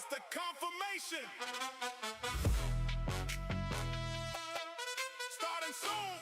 the confirmation. Starting soon.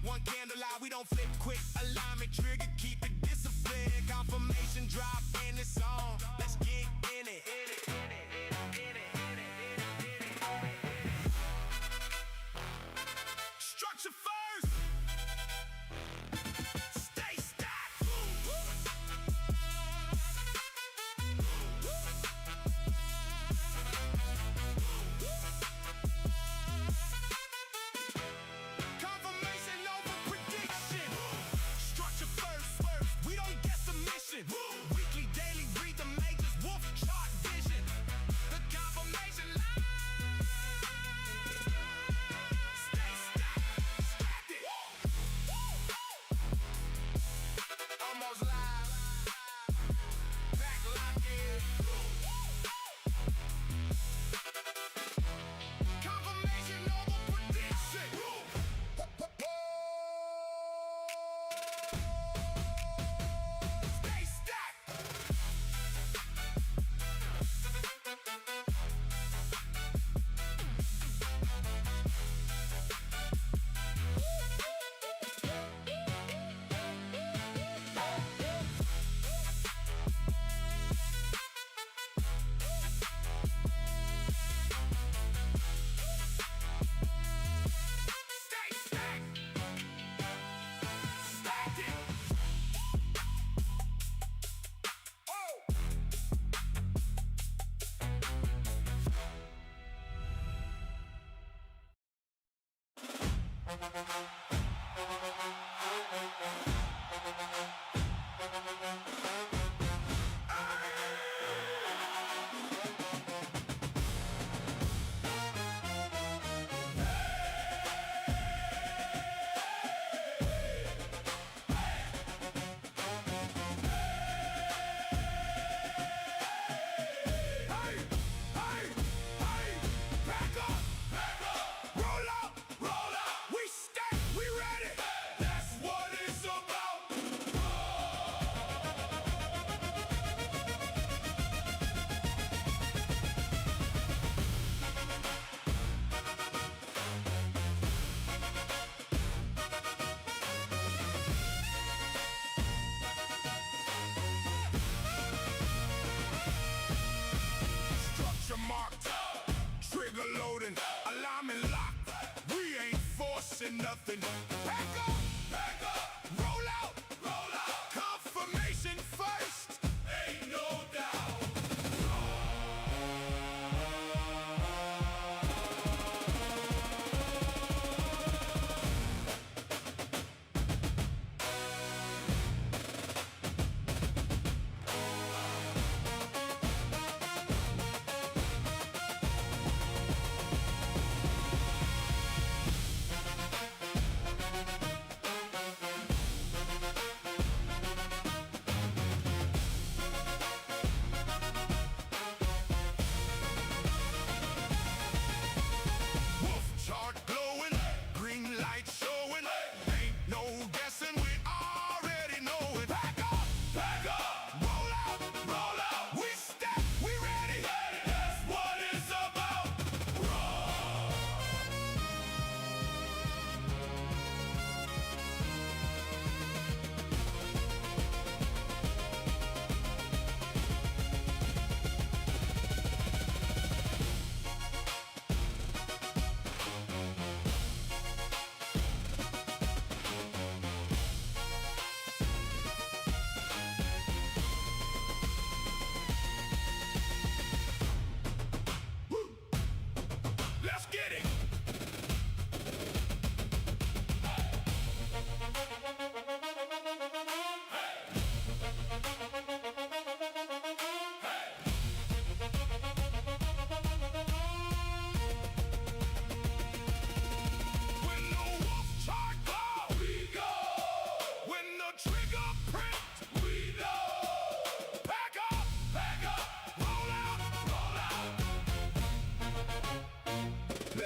One candle eye, we don't flip quick. Alignment trigger, keep it disciplined. Confirmation drop and it's on. Let's get in it. Structure first. Stay stacked. Weekly, daily, read the majors, wolf chart vision. The confirmation line. Stay stacked it. Almost live. Back lock in. Confirmation over prediction. Marked, trigger loading, alignment locked. We ain't forcing nothing. Back up, roll out, confirmation first. Ain't no doubt.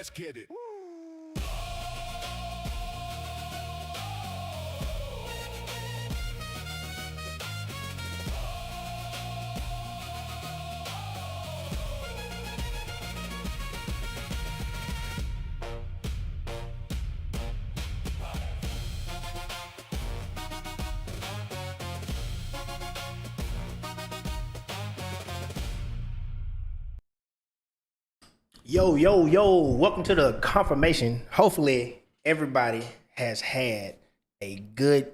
let's get it. Yo, welcome to the confirmation. Hopefully everybody has had a good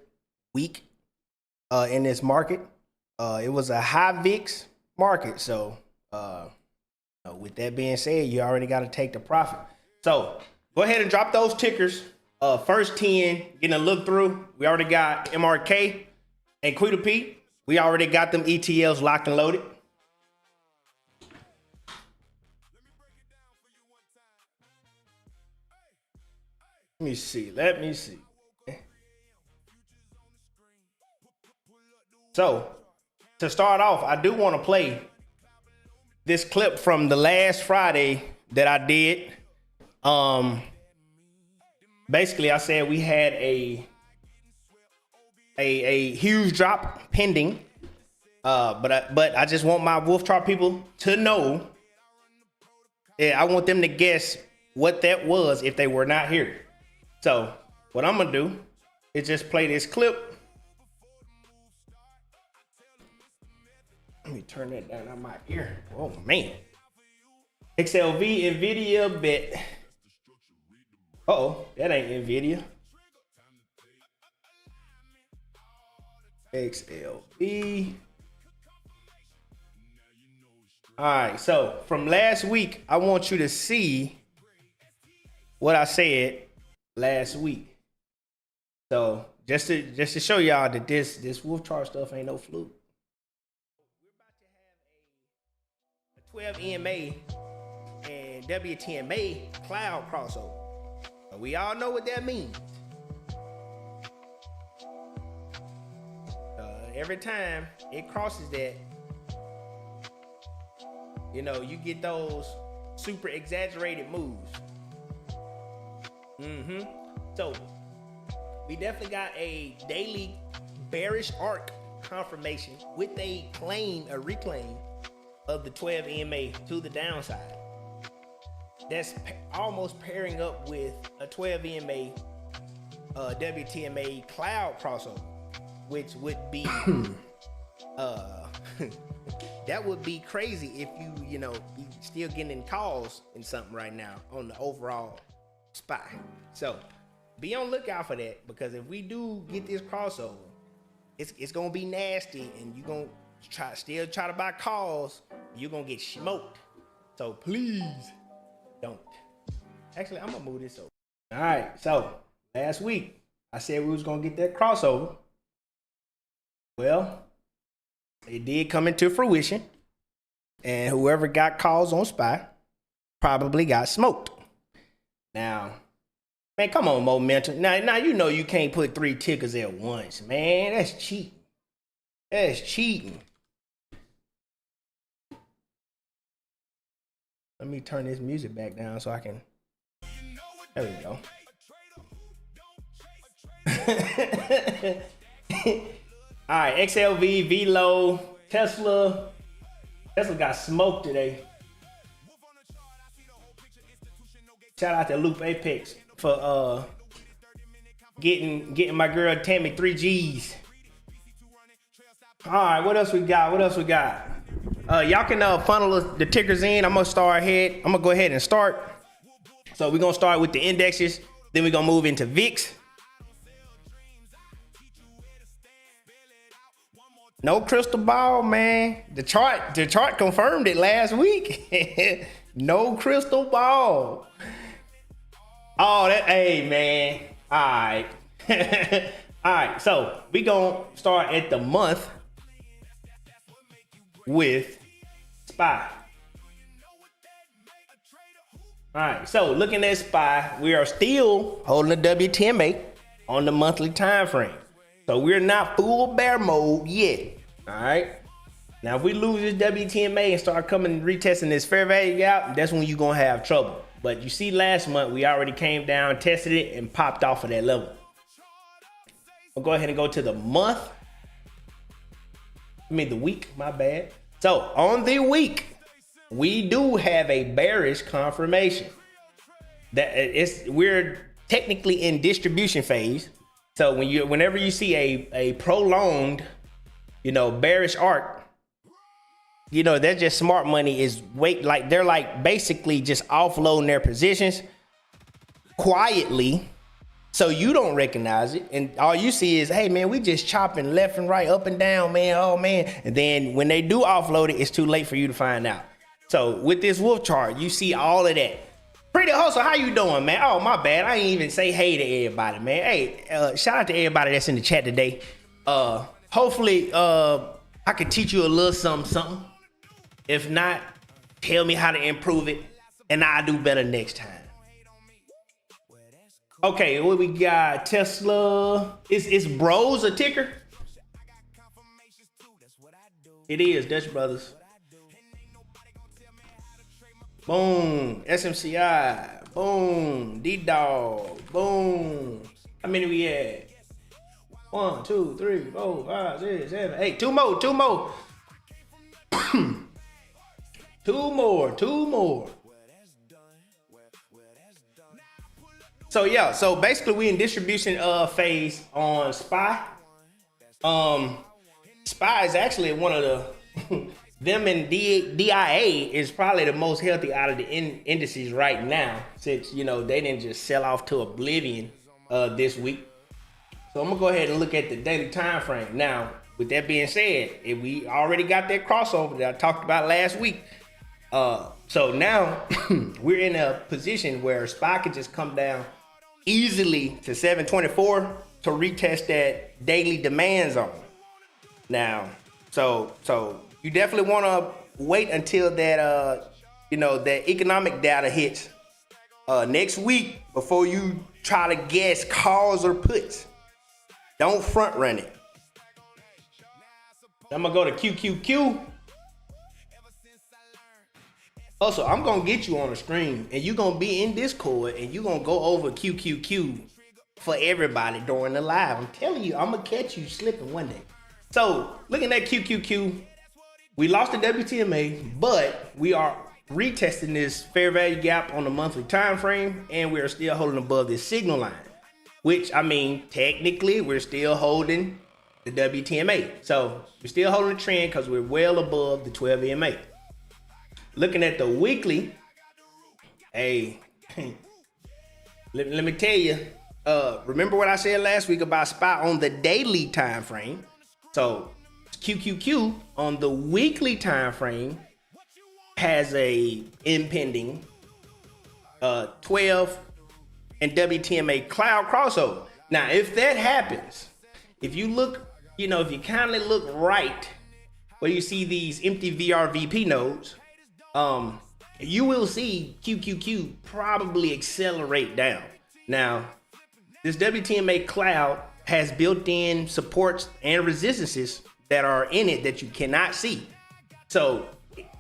week in this market. It was a high VIX market, so with that being said, you already got to take the profit. So go ahead and drop those tickers. First 10 getting a look through. We already got MRK and Quita P. We already got them ETLs locked and loaded. Let me see. So, to start off, I do want to play this clip from the last Friday that I did. Basically, I said we had a huge drop pending. But I just want my Wolf Chart people to know. I want them to guess what that was if they were not here. So what I'm gonna do is just play this clip. Let me turn that down on my ear. Oh man. XLV Nvidia bet. Uh-oh, that ain't Nvidia. XLV. All right, so from last week, I want you to see what I said last week. So just to show y'all that this Wolf Chart stuff ain't no fluke. We're about to have a 12 EMA and WTMA cloud crossover. We all know what that means. Every time it crosses that, you get those super exaggerated moves. So we definitely got a daily bearish arc confirmation with a reclaim of the 12 EMA to the downside. That's almost pairing up with a 12 EMA WTMA cloud crossover, which would be that would be crazy if you be still getting in calls in something right now on the overall SPY. So be on lookout for that, because if we do get this crossover, it's gonna be nasty, and you're gonna try to buy calls. You're gonna get smoked. So please don't. Actually, I'm gonna move this over. All right. So last week I said we was gonna get that crossover. Well, it did come into fruition, and whoever got calls on SPY probably got smoked. Now, man, come on, momentum. Now you can't put 3 tickers at once, man. That's cheating. That's cheating. Let me turn this music back down so I can. There we go. All right, XLV, VLO, Tesla. Tesla got smoked today. Shout out to Loop Apex for getting my girl Tammy 3 G's. All right, what else we got? Y'all can funnel the tickers in. I'm gonna go ahead and start. So we're gonna start with the indexes, then we're gonna move into VIX. No crystal ball, man. The chart confirmed it last week. No crystal ball. Oh, hey, man. All right. All right, so we gonna start at the month with SPY. All right, so looking at SPY, we are still holding the WTMA on the monthly time frame. So we're not full bear mode yet. All right. Now, if we lose this WTMA and start coming retesting this fair value gap, that's when you're gonna have trouble. But you see last month, we already came down, tested it, and popped off of that level. I'll go ahead and go to the month. The week, my bad. So on the week, we do have a bearish confirmation. We're technically in distribution phase. So whenever you see a prolonged, bearish arc, they're just smart money they're like basically just offloading their positions quietly, so you don't recognize it, and all you see is, hey man, we just chopping left and right, up and down, man. Oh man. And then when they do offload it, it's too late for you to find out. So with this wolf chart, you see all of that. Pretty Hustle, how you doing, man? Oh, my bad. I ain't even say hey to everybody, man. Hey, shout out to everybody that's in the chat today. Hopefully, I can teach you a little something. If not, tell me how to improve it, and I'll do better next time. Okay, what we got? Tesla. Is Bros a ticker? It is, Dutch Brothers. Boom. SMCI. Boom. D-Dog. Boom. How many we had? 1, 2, 3, 4, 5, 6, 7, 8. Two more. Two more. So yeah, so basically we in distribution phase on SPY. SPY is actually one of the them and DIA is probably the most healthy out of the indices right now, since they didn't just sell off to oblivion this week. So I'm gonna go ahead and look at the daily time frame. Now, with that being said, if we already got that crossover that I talked about last week. So now we're in a position where SPY could just come down easily to 724 to retest that daily demand zone. Now, so you definitely want to wait until that that economic data hits next week before you try to guess calls or puts. Don't front run it. I'm gonna go to QQQ. Also, I'm gonna get you on the stream, and you're gonna be in Discord, and you're gonna go over QQQ for everybody during the live. I'm telling you, I'm gonna catch you slipping one day. So, looking at QQQ, we lost the WTMA, but we are retesting this fair value gap on the monthly time frame, and we are still holding above this signal line, which, technically, we're still holding the WTMA. So, we're still holding the trend because we're well above the 12 EMA. Looking at the weekly, hey, let me tell you, remember what I said last week about SPY on the daily time frame? So QQQ on the weekly time frame has a impending 12 and WTMA cloud crossover. Now, if that happens, if you look, if you kindly look right where you see these empty VRVP nodes, you will see QQQ probably accelerate down. Now, this WTMA cloud has built-in supports and resistances that are in it that you cannot see. So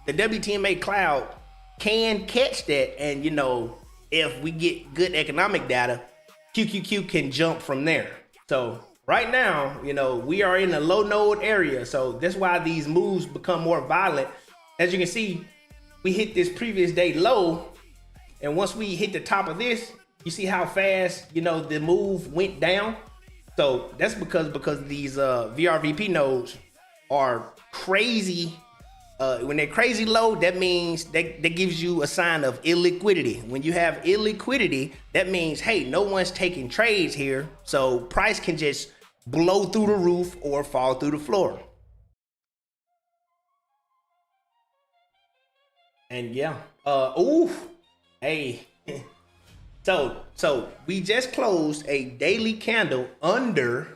the WTMA cloud can catch that, and if we get good economic data, QQQ can jump from there. So right now, we are in a low node area, so that's why these moves become more violent. As you can see, we hit this previous day low, and once we hit the top of this, you see how fast the move went down. So that's because these VRVP nodes are crazy. When they're crazy low, that means that gives you a sign of illiquidity. When you have illiquidity, that means, hey, no one's taking trades here, so price can just blow through the roof or fall through the floor. And yeah, hey, so we just closed a daily candle under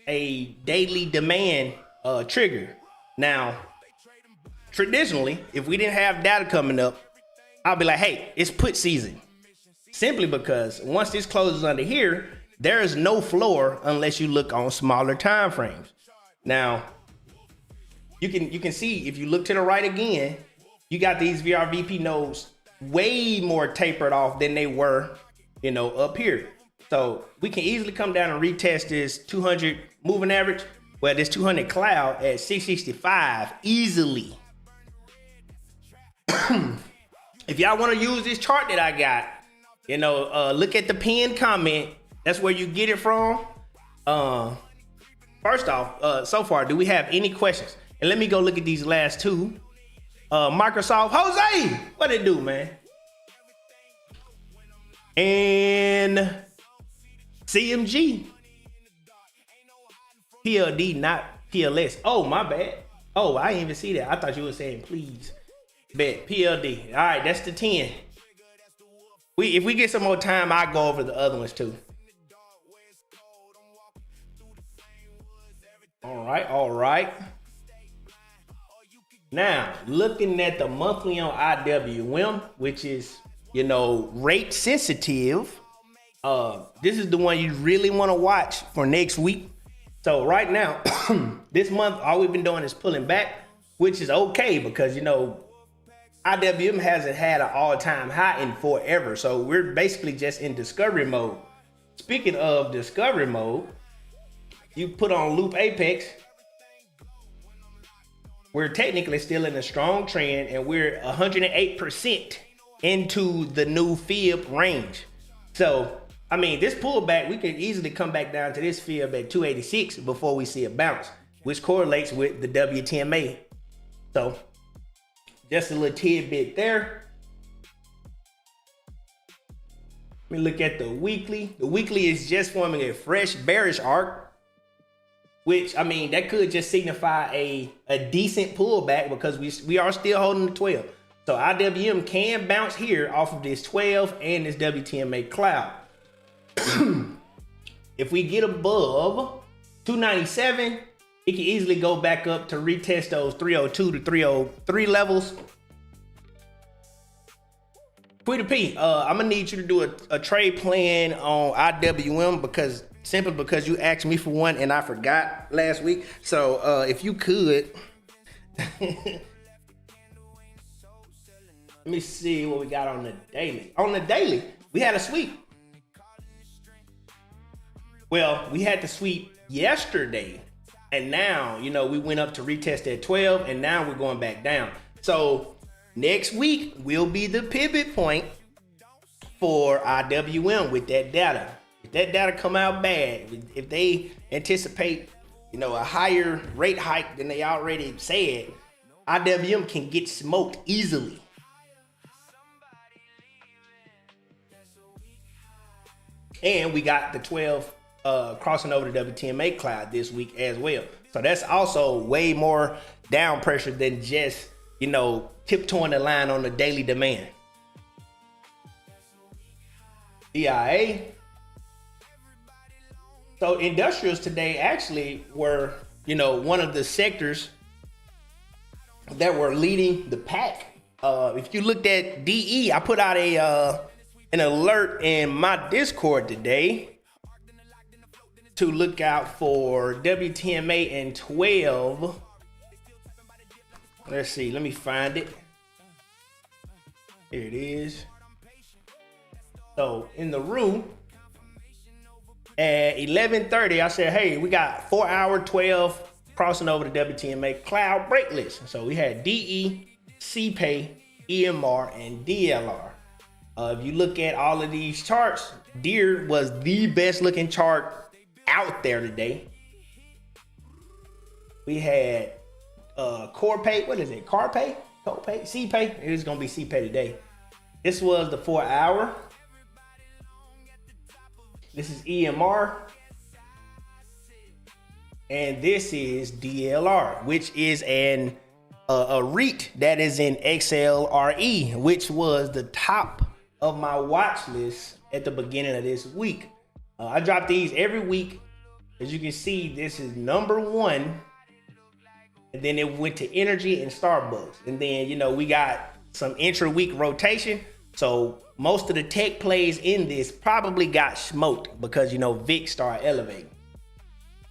a daily demand trigger. Now, traditionally, if we didn't have data coming up, I'll be like, hey, it's put season. Simply because once this closes under here, there is no floor unless you look on smaller time frames. Now, you can see if you look to the right again, you got these VRVP nodes way more tapered off than they were, you know, up here. So we can easily come down and retest this 200 moving average, well, this 200 cloud at 665 easily. If y'all want to use this chart that I got, you know, look at the pinned comment. That's where you get it from. First off, so far, do we have any questions? And let me go look at these last two. Microsoft, Jose, what it do, man? And CMG, PLD, not PLS. Oh, my bad. Oh, I didn't even see that. I thought you were saying please. Bet, PLD. All right, that's the 10. If we get some more time, I'll go over the other ones too. All right. Now, looking at the monthly on IWM, which is, you know, rate sensitive. This is the one you really want to watch for next week. So right now, this month, all we've been doing is pulling back, which is okay because, you know, IWM hasn't had an all-time high in forever. So we're basically just in discovery mode. Speaking of discovery mode, you put on Loop Apex. We're technically still in a strong trend and we're 108% into the new fib range. So, I mean, this pullback, we could easily come back down to this fib at 286 before we see a bounce, which correlates with the WTMA. So, just a little tidbit there. Let me look at the weekly. The weekly is just forming a fresh bearish arc, which, I mean, that could just signify a decent pullback because we are still holding the 12. So IWM can bounce here off of this 12 and this WTMA cloud. If we get above 297, it can easily go back up to retest those 302 to 303 levels. Quita P, I'm gonna need you to do a trade plan on IWM simply because you asked me for one and I forgot last week. So if you could, let me see what we got on the daily. On the daily, we had a sweep. Well, we had the sweep yesterday. And now, you know, we went up to retest at 12 and now we're going back down. So next week will be the pivot point for IWM with that data. If that data come out bad, if they anticipate, you know, a higher rate hike than they already said, IWM can get smoked easily. And we got the 12 crossing over the WTMA cloud this week as well. So that's also way more down pressure than just, you know, tiptoeing the line on the daily demand. EIA. So industrials today actually were, you know, one of the sectors that were leading the pack. If you looked at DE, I put out an alert in my Discord today to look out for WTMA and 12. Let's see, let me find it. Here it is. So in the room at 11:30, I said, hey, we got 4 hour 12 crossing over the WTMA cloud break list. So we had DE, CPay, EMR, and DLR. If you look at all of these charts, DEER was the best looking chart out there today. We had CorePay, what is it? CarPay? CorePay? CPay? It is gonna be CPay today. This was the 4 hour. This is EMR. And this is DLR, which is a REIT that is in XLRE, which was the top of my watch list at the beginning of this week. I drop these every week. As you can see, this is number one. And then it went to energy and Starbucks. And then, you know, we got some intra-week rotation. So most of the tech plays in this probably got smoked because, you know, VIX started elevating.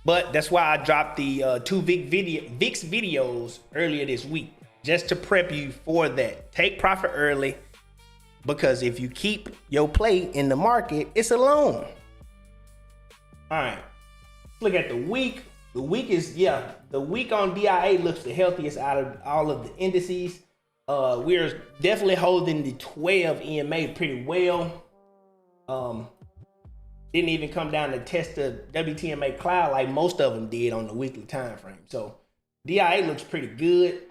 But that's why I dropped the two VIX videos earlier this week, just to prep you for that. Take profit early because if you keep your play in the market, it's a loan. All right, look at the week. The week is, the week on DIA looks the healthiest out of all of the indices. We're definitely holding the 12 EMA pretty well. Didn't even come down to test the WTMA cloud like most of them did on the weekly time frame. So DIA looks pretty good.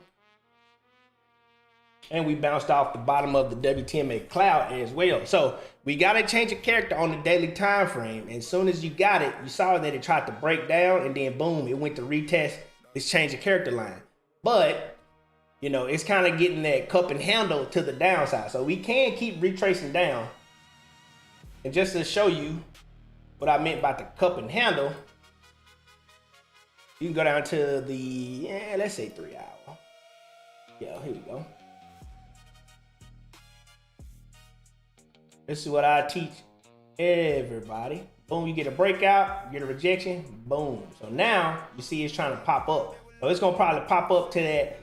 And we bounced off the bottom of the WTMA cloud as well. So we got to change a character on the daily time frame. And as soon as you got it, you saw that it tried to break down, and then boom, it went to retest this change of character line. But, you know, it's kind of getting that cup and handle to the downside. So we can keep retracing down. And just to show you what I meant by the cup and handle, you can go down to the, let's say 3 hour. Yeah, here we go. This is what I teach everybody. Boom, you get a breakout, you get a rejection, boom. So now you see it's trying to pop up. So it's gonna probably pop up to that,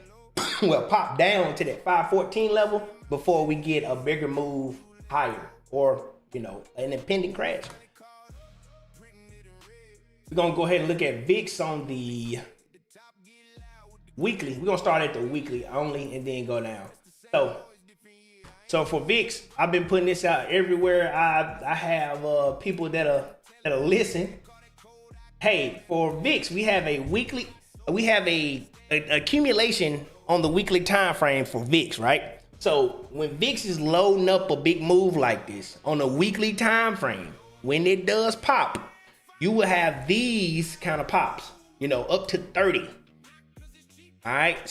well, pop down to that 514 level before we get a bigger move higher, or, you know, an impending crash. We're gonna go ahead and look at VIX on the weekly. We're gonna start at the weekly only and then go down. So for VIX, I've been putting this out everywhere. I have people that'll listen. Hey, for VIX, we have a accumulation on the weekly time frame for VIX, right? So when VIX is loading up a big move like this on a weekly time frame, when it does pop, you will have these kind of pops, you know, up to 30. All right,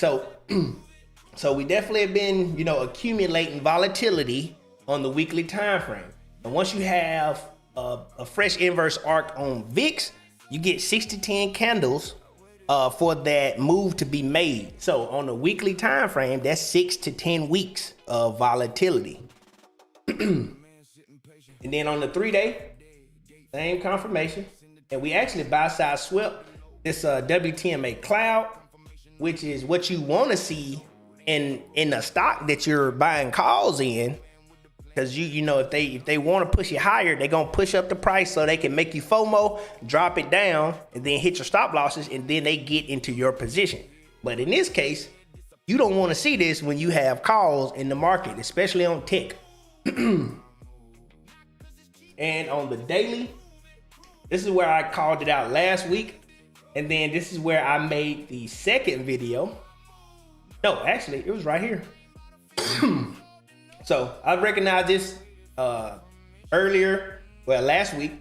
so we definitely have been, you know, accumulating volatility on the weekly time frame. And once you have a fresh inverse arc on VIX, you get 6 to 10 candles for that move to be made. So on the weekly time frame, that's 6 to 10 weeks of volatility. And then on the 3-day, same confirmation. And we actually buy side swept this WTMA cloud, which is what you want to see in a stock that you're buying calls in, because you know, if they want to push it higher, they're gonna push up the price so they can make you FOMO, drop it down, and then hit your stop losses, and then they get into your position. But in this case, you don't want to see this when you have calls in the market, especially on tech. And on the daily, this is where I called it out last week, and then this is where I made the second video. No, actually, it was right here. So I recognized this earlier, well, last week,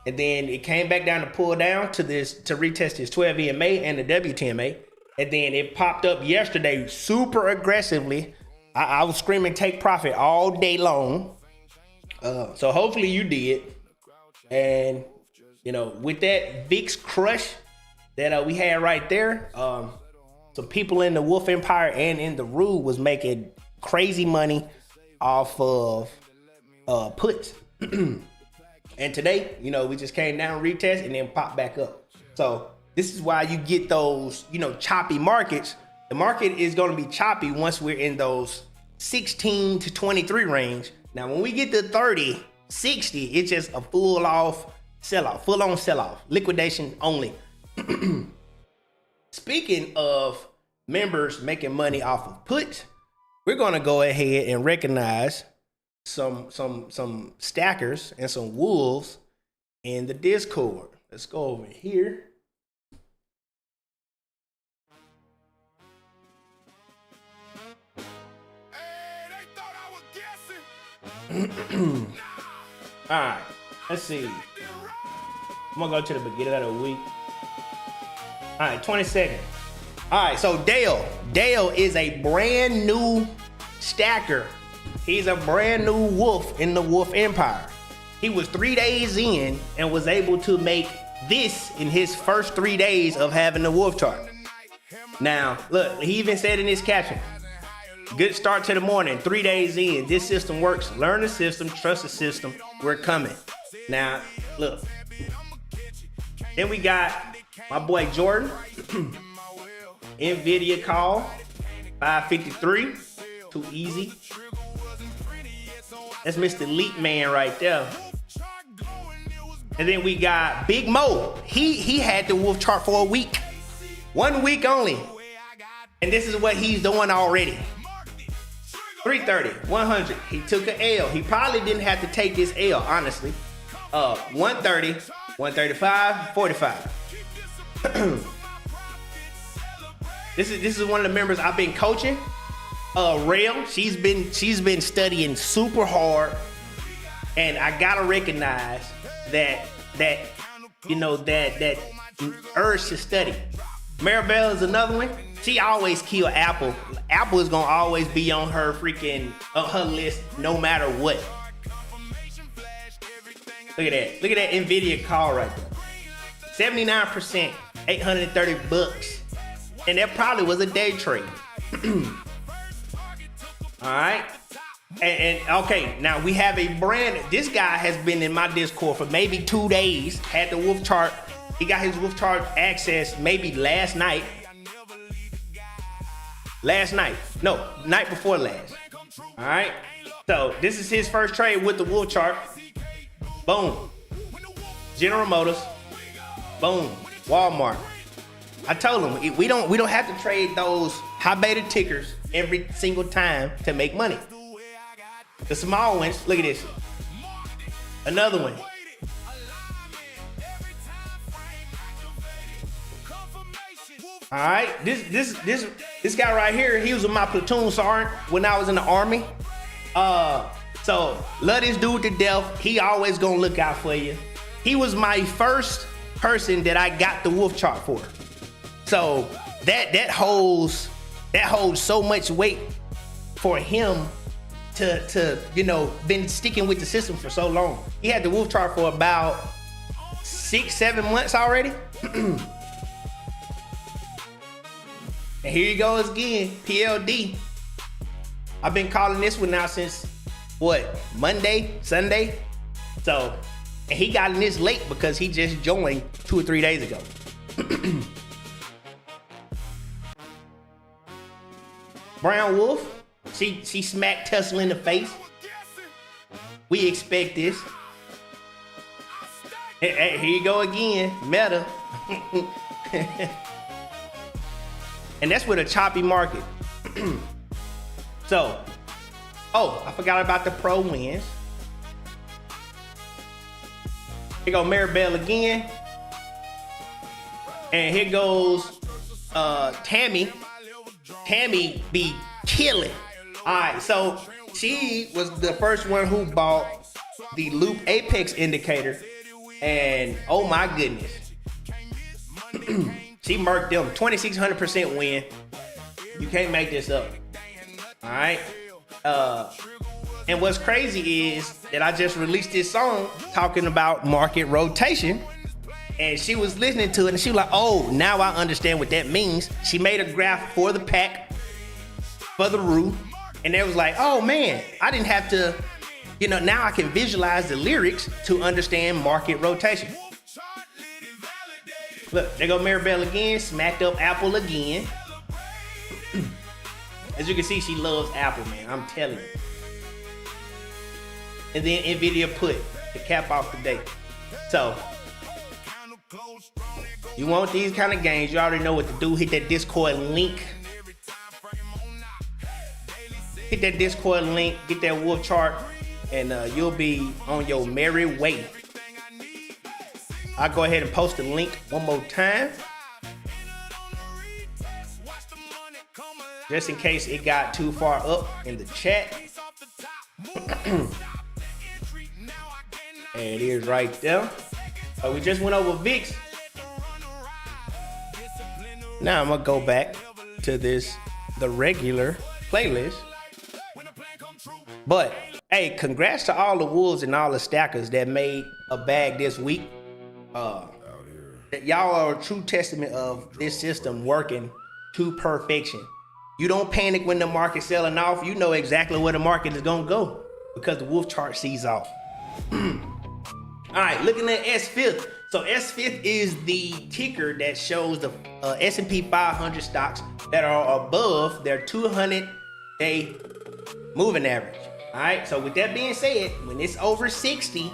and then it came back down to pull down to this, to retest this 12 EMA and the WTMA, and then it popped up yesterday super aggressively. I was screaming take profit all day long. So hopefully you did. And, you know, with that VIX crush that we had right there, some people in the Wolf Empire and in the Rue was making crazy money off of puts. And today, you know, we just came down, retest, and then pop back up. So this is why you get those, you know, choppy markets. The market is going to be choppy once we're in those 16 to 23 range. Now, when we get to 30, 60, it's just a full on sell-off, liquidation only. Speaking of members making money off of puts, we're gonna go ahead and recognize some stackers and some wolves in the Discord. Let's go over here. All right, let's see. I'm gonna go to the beginning of the week. All right, 22nd. All right, so Dale is a brand new stacker. He's a brand new wolf in the Wolf Empire. He was 3 days in and was able to make this in his first 3 days of having the wolf chart. Now, look, he even said in his caption, good start to the morning, 3 days in. This system works. Learn the system, trust the system. We're coming. Now, look. Then we got my boy Jordan. NVIDIA call, 553. Too easy. That's Mr. Elite Man right there. And then we got Big Mo. He had the wolf chart for a week. 1 week only. And this is what he's doing already. 330, 100. He took an L. He probably didn't have to take this L, honestly. 130, 135, 45. This is one of the members I've been coaching. Rail, she's been studying super hard, and I gotta recognize that urge to study. Maribel is another one. She always kill Apple. Apple is gonna always be on her her list no matter what. Look at that. Look at that Nvidia call right there. 79%, $830. And that probably was a day trade. All right. And okay, now we have a brand. This guy has been in my Discord for maybe 2 days. Had the wolf chart. He got his wolf chart access maybe last night. No, night before last. All right. So this is his first trade with the wolf chart. Boom. General Motors. Boom. Walmart. I told him we don't have to trade those high beta tickers every single time to make money. The small ones, look at this. Another one. All right, this guy right here, he was with my platoon sergeant when I was in the Army. So love this dude to death. He always gonna look out for you. He was my first person that I got the wolf chart for. So that holds so much weight for him to been sticking with the system for so long. He had the wolf chart for about 6-7 months already. And here he goes again, PLD. I've been calling this one now since Monday, Sunday. So, and he got in this late because he just joined 2 or 3 days ago. Brown Wolf, she smacked Tesla in the face. We expect this. Hey, here you go again, Meta. And that's with a choppy market. So, I forgot about the pro wins. Here go Maribel again. And here goes Tammy. Tammy be killing. All right, so she was the first one who bought the Loop Apex indicator. And oh my goodness. She murked them. 2,600% win. You can't make this up. All right. And what's crazy is that I just released this song talking about market rotation. And she was listening to it and she was like, oh, now I understand what that means. She made a graph for the pack, for the roux. And they was like, oh man, I didn't have to, now I can visualize the lyrics to understand market rotation. Look, there go Maribel again, smacked up Apple again. As you can see, she loves Apple, man, I'm telling you. And then Nvidia put the cap off the day. So, you want these kind of games, you already know what to do. Hit that Discord link. Hit that Discord link, get that wolf chart, and you'll be on your merry way. I'll go ahead and post the link one more time. Just in case it got too far up in the chat. And it is right there. We just went over VIX. Now I'm gonna go back to the regular playlist. But hey, congrats to all the wolves and all the stackers that made a bag this week. Y'all are a true testament of this system working to perfection. You don't panic when the market's selling off. You know exactly where the market is gonna go because the wolf chart sees off. All right, looking at S5th. So S5th is the ticker that shows the S&P 500 stocks that are above their 200-day moving average. All right, so with that being said, when it's over 60,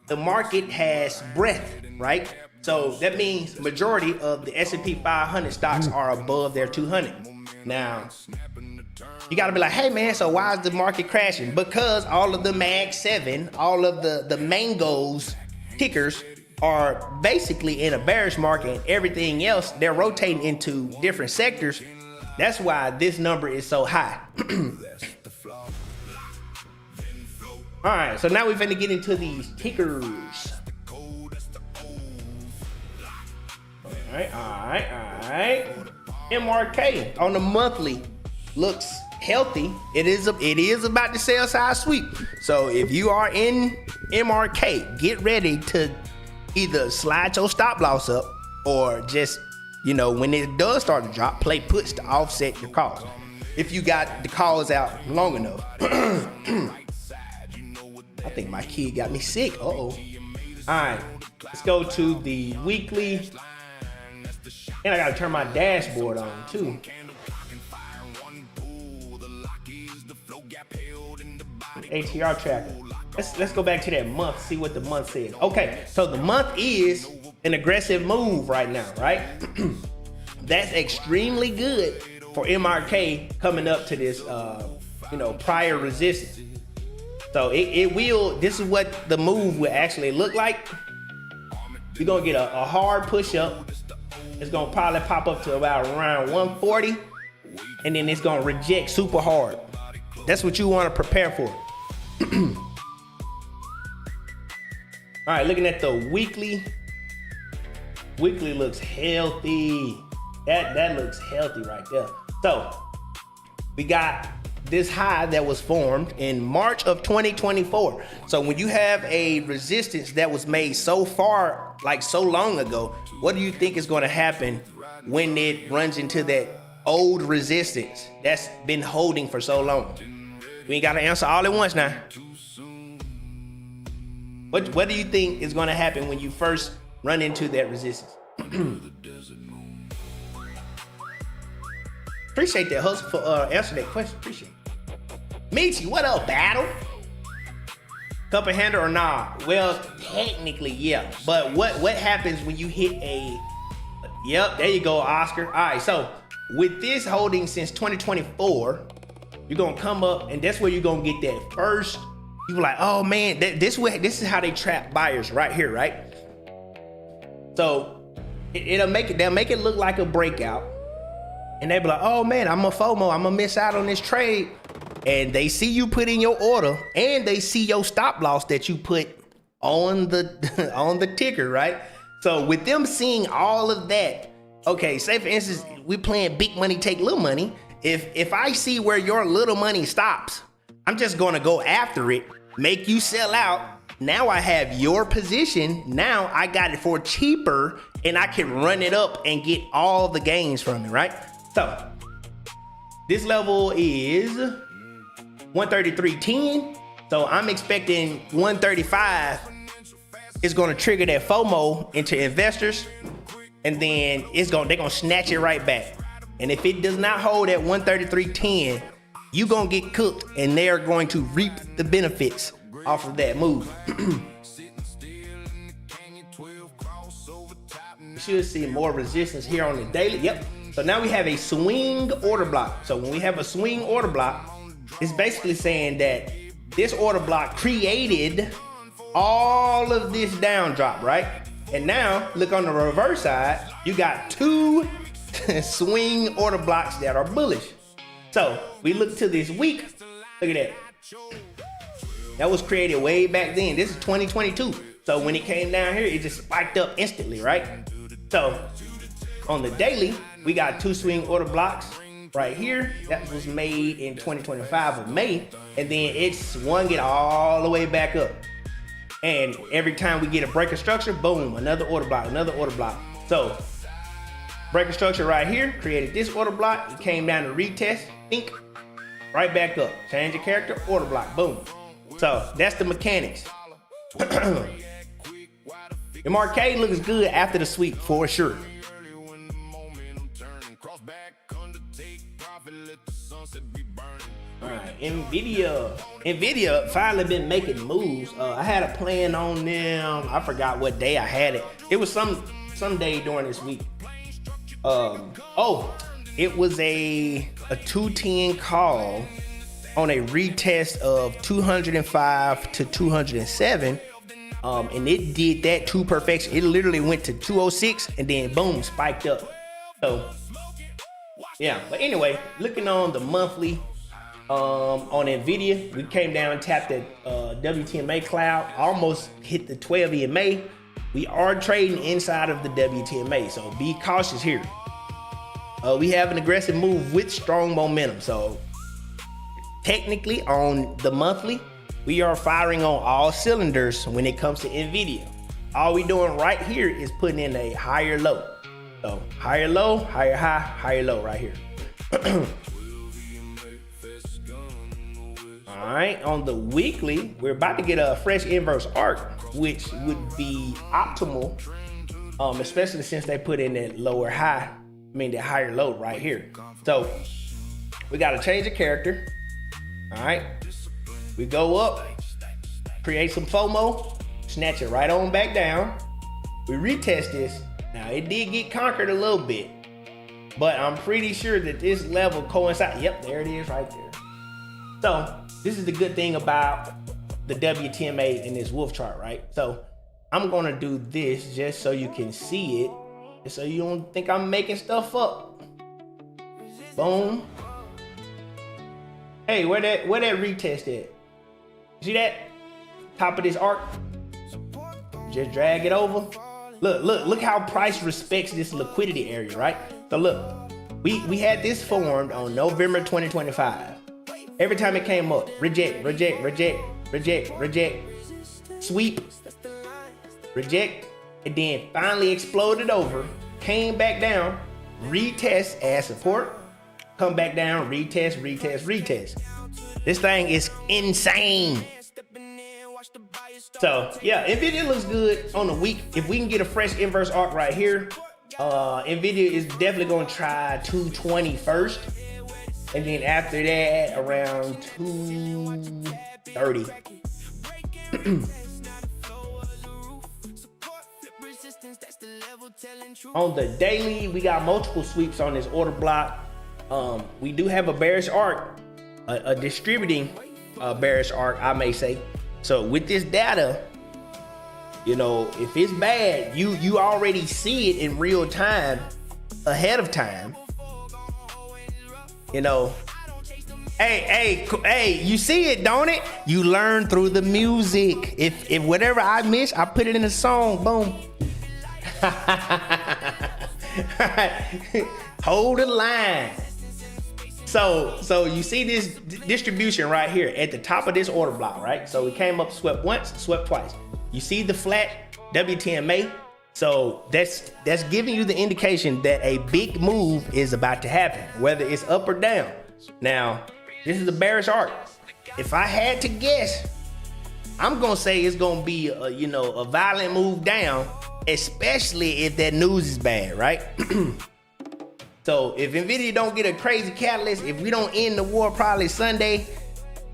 the market has breadth, right? So that means majority of the S&P 500 stocks are above their 200. Now, you gotta be like, hey man, so why is the market crashing? Because all of the Mag 7, all of the Mangoes tickers are basically in a bearish market, and everything else, they're rotating into different sectors. That's why this number is so high. All right, so now we're finna get into these tickers. All right. MRK on the monthly looks healthy. It is about to sell side sweep. So if you are in MRK, get ready to either slide your stop loss up or just, when it does start to drop, play puts to offset your calls. If you got the calls out long enough. I think my kid got me sick. Uh-oh. All right, let's go to the weekly. And I gotta turn my dashboard on too. ATR tracker. Let's go back to that month, see what the month says. Okay, so the month is an aggressive move right now, right? That's extremely good for MRK coming up to this prior resistance. So it will, this is what the move will actually look like. You're gonna get a hard push up. It's gonna probably pop up to about around 140, and then it's gonna reject super hard. That's what you wanna prepare for. All right, looking at the weekly. Weekly looks healthy. That looks healthy right there. So we got this high that was formed in March of 2024. So when you have a resistance that was made so far, like so long ago, what do you think is going to happen when it runs into that old resistance that's been holding for so long? We ain't got to answer all at once now. What do you think is going to happen when you first run into that resistance? Appreciate that hustle for answering that question. Appreciate it. Michi, what up, battle? Cup of handle or nah? Well, technically, yeah. But what happens when you hit a... Yep, there you go, Oscar. All right, so with this holding since 2024, you're going to come up, and that's where you're going to get that first... You're like, oh, man, this is how they trap buyers right here, right? So they'll make it look like a breakout. And they be like, oh, man, I'm a FOMO. I'm going to miss out on this trade. And they see you put in your order, and they see your stop loss that you put on the on the ticker, right? So with them seeing all of that, okay, say for instance, we playing big money, take little money. If I see where your little money stops, I'm just gonna go after it, make you sell out. Now I have your position. Now I got it for cheaper, and I can run it up and get all the gains from it, right? So this level is 133.10. So I'm expecting 135 is going to trigger that FOMO into investors, and then they're gonna snatch it right back. And if it does not hold at 133.10, you're gonna get cooked, and they're going to reap the benefits off of that move. You should see more resistance here on the daily. Yep. So now we have a swing order block. So when we have a swing order block, it's basically saying that this order block created all of this down drop, right? And now look on the reverse side, you got two swing order blocks that are bullish. So we look to this week. Look at that. That was created way back then. This is 2022. So when it came down here, it just spiked up instantly, right? So on the daily, we got two swing order blocks right here. That was made in 2025 of May. And then it swung it all the way back up. And every time we get a breaker structure, boom, another order block, another order block. So breaker structure right here created this order block. It came down to retest, think, right back up. Change the character, order block, boom. So that's the mechanics. MRK looks good after the sweep for sure. All right, Nvidia finally been making moves. I had a plan on them. I forgot what day I had it. It was some day during this week. It was a 210 call on a retest of 205 to 207. And it did that to perfection. It literally went to 206 and then boom, spiked up. So yeah, but anyway, looking on the monthly on Nvidia, we came down and tapped that WTMA cloud, almost hit the 12 EMA. We are trading inside of the WTMA, so be cautious here. We have an aggressive move with strong momentum. So technically on the monthly, we are firing on all cylinders when it comes to Nvidia. All we doing right here is putting in a higher low. So higher low, higher high, higher low right here. All right, on the weekly, we're about to get a fresh inverse arc, which would be optimal, especially since they put in that lower high, that higher low right here. So we got to change the character. All right, we go up, create some FOMO, snatch it right on back down. We retest this. Now it did get conquered a little bit, but I'm pretty sure that this level coincides. Yep, there it is right there. So this is the good thing about the WTMA in this wolf chart, right? So I'm gonna do this just so you can see it, and so you don't think I'm making stuff up. Boom. Hey, where that retest at? See that? Top of this arc? Just drag it over. Look how price respects this liquidity area, right? So look, we had this formed on November 2025. Every time it came up, reject, reject, reject, reject, reject, sweep, reject, and then finally exploded over, came back down, retest as support, come back down, retest, retest, retest. This thing is insane. So yeah, Nvidia looks good on the week. If we can get a fresh inverse arc right here, Nvidia is definitely gonna try 220 first. And then after that, around 230. On the daily, we got multiple sweeps on this order block. We do have a bearish arc, a distributing bearish arc, I may say. So with this data, if it's bad, you already see it in real time, ahead of time. Hey, you see it, don't it? You learn through the music. If whatever I miss, I put it in a song. Boom. Hold the line. So you see this distribution right here at the top of this order block, right? So we came up, swept once, swept twice. You see the flat WTMA. So that's giving you the indication that a big move is about to happen, whether it's up or down. Now, this is a bearish arc. If I had to guess, I'm gonna say it's gonna be a violent move down, especially if that news is bad, right? So if Nvidia don't get a crazy catalyst, if we don't end the war probably Sunday,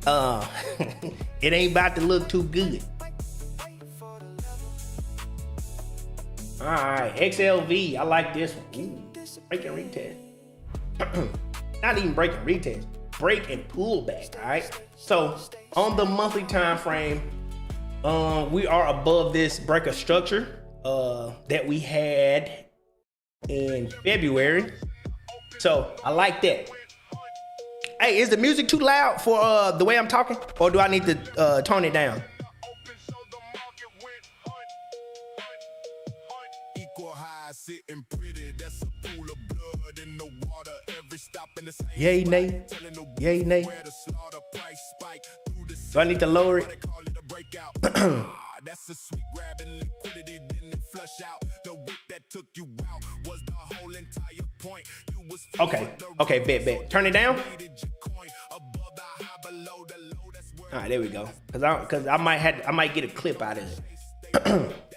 it ain't about to look too good. All right, XLV, I like this one. Ooh, break and retest. Not even break and retest, break and pull back, all right? So on the monthly time frame, we are above this breaker structure that we had in February. So I like that. Hey, is the music too loud for the way I'm talking, or do I need to tone it down? Yay, nay. Yay, nay. Do I need to lower it? Okay, bet. Turn it down. All right, there we go. Cause I might get a clip out of it.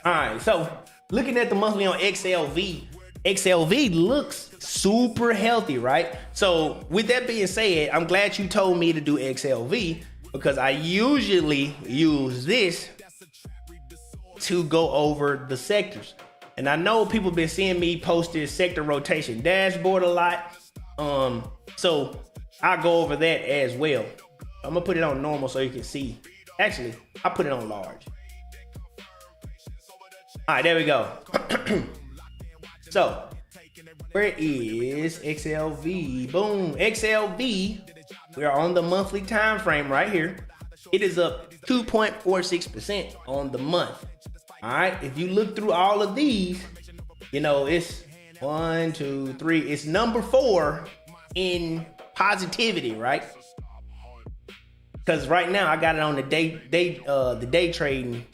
All right, so looking at the monthly on XLV, XLV looks super healthy, right? So with that being said, I'm glad you told me to do XLV because I usually use this to go over the sectors. And I know people been seeing me post this sector rotation dashboard a lot. So I'll go over that as well. I'm gonna put it on normal so you can see. Actually, I put it on large. All right, there we go. So where is XLV? Boom, XLV. We're on the monthly time frame right here. It is up 2.46% on the month. All right, if you look through all of these, you know, it's 1, 2, 3. It's number 4 in positivity, right? Because right now I got it on the day trading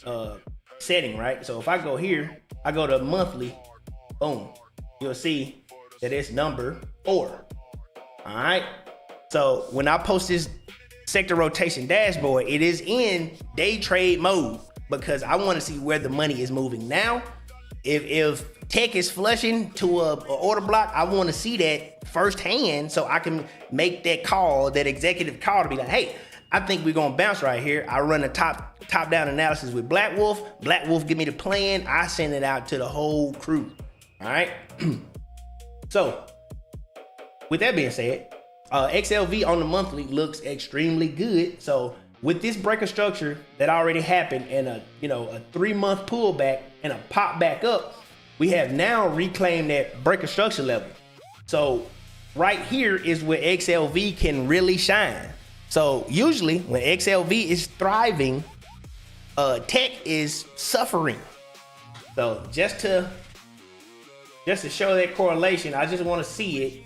setting, right? So if I go here, I go to monthly, boom, you'll see that it's number 4. All right. So when I post this sector rotation dashboard, it is in day trade mode because I want to see where the money is moving now. If tech is flushing to a order block, I want to see that firsthand so I can make that call, that executive call to be like, hey, I think we're gonna bounce right here. I run a top-down analysis with Black Wolf. Black Wolf give me the plan. I send it out to the whole crew. All right. So with that being said, XLV on the monthly looks extremely good. So with this breaker structure that already happened and a 3-month pullback and a pop back up, we have now reclaimed that breaker structure level. So right here is where XLV can really shine. So usually when XLV is thriving, tech is suffering. So just to show that correlation, I just want to see it.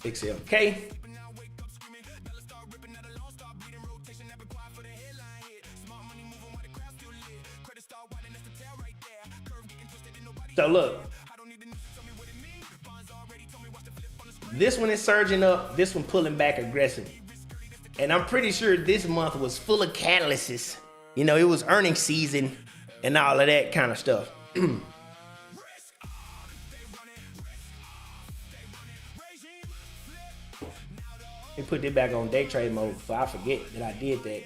XLK. So look, this one is surging up, this one pulling back aggressively. And I'm pretty sure this month was full of catalysts. You know, it was earnings season and all of that kind of stuff. Let me put this back on day trade mode before I forget that I did that.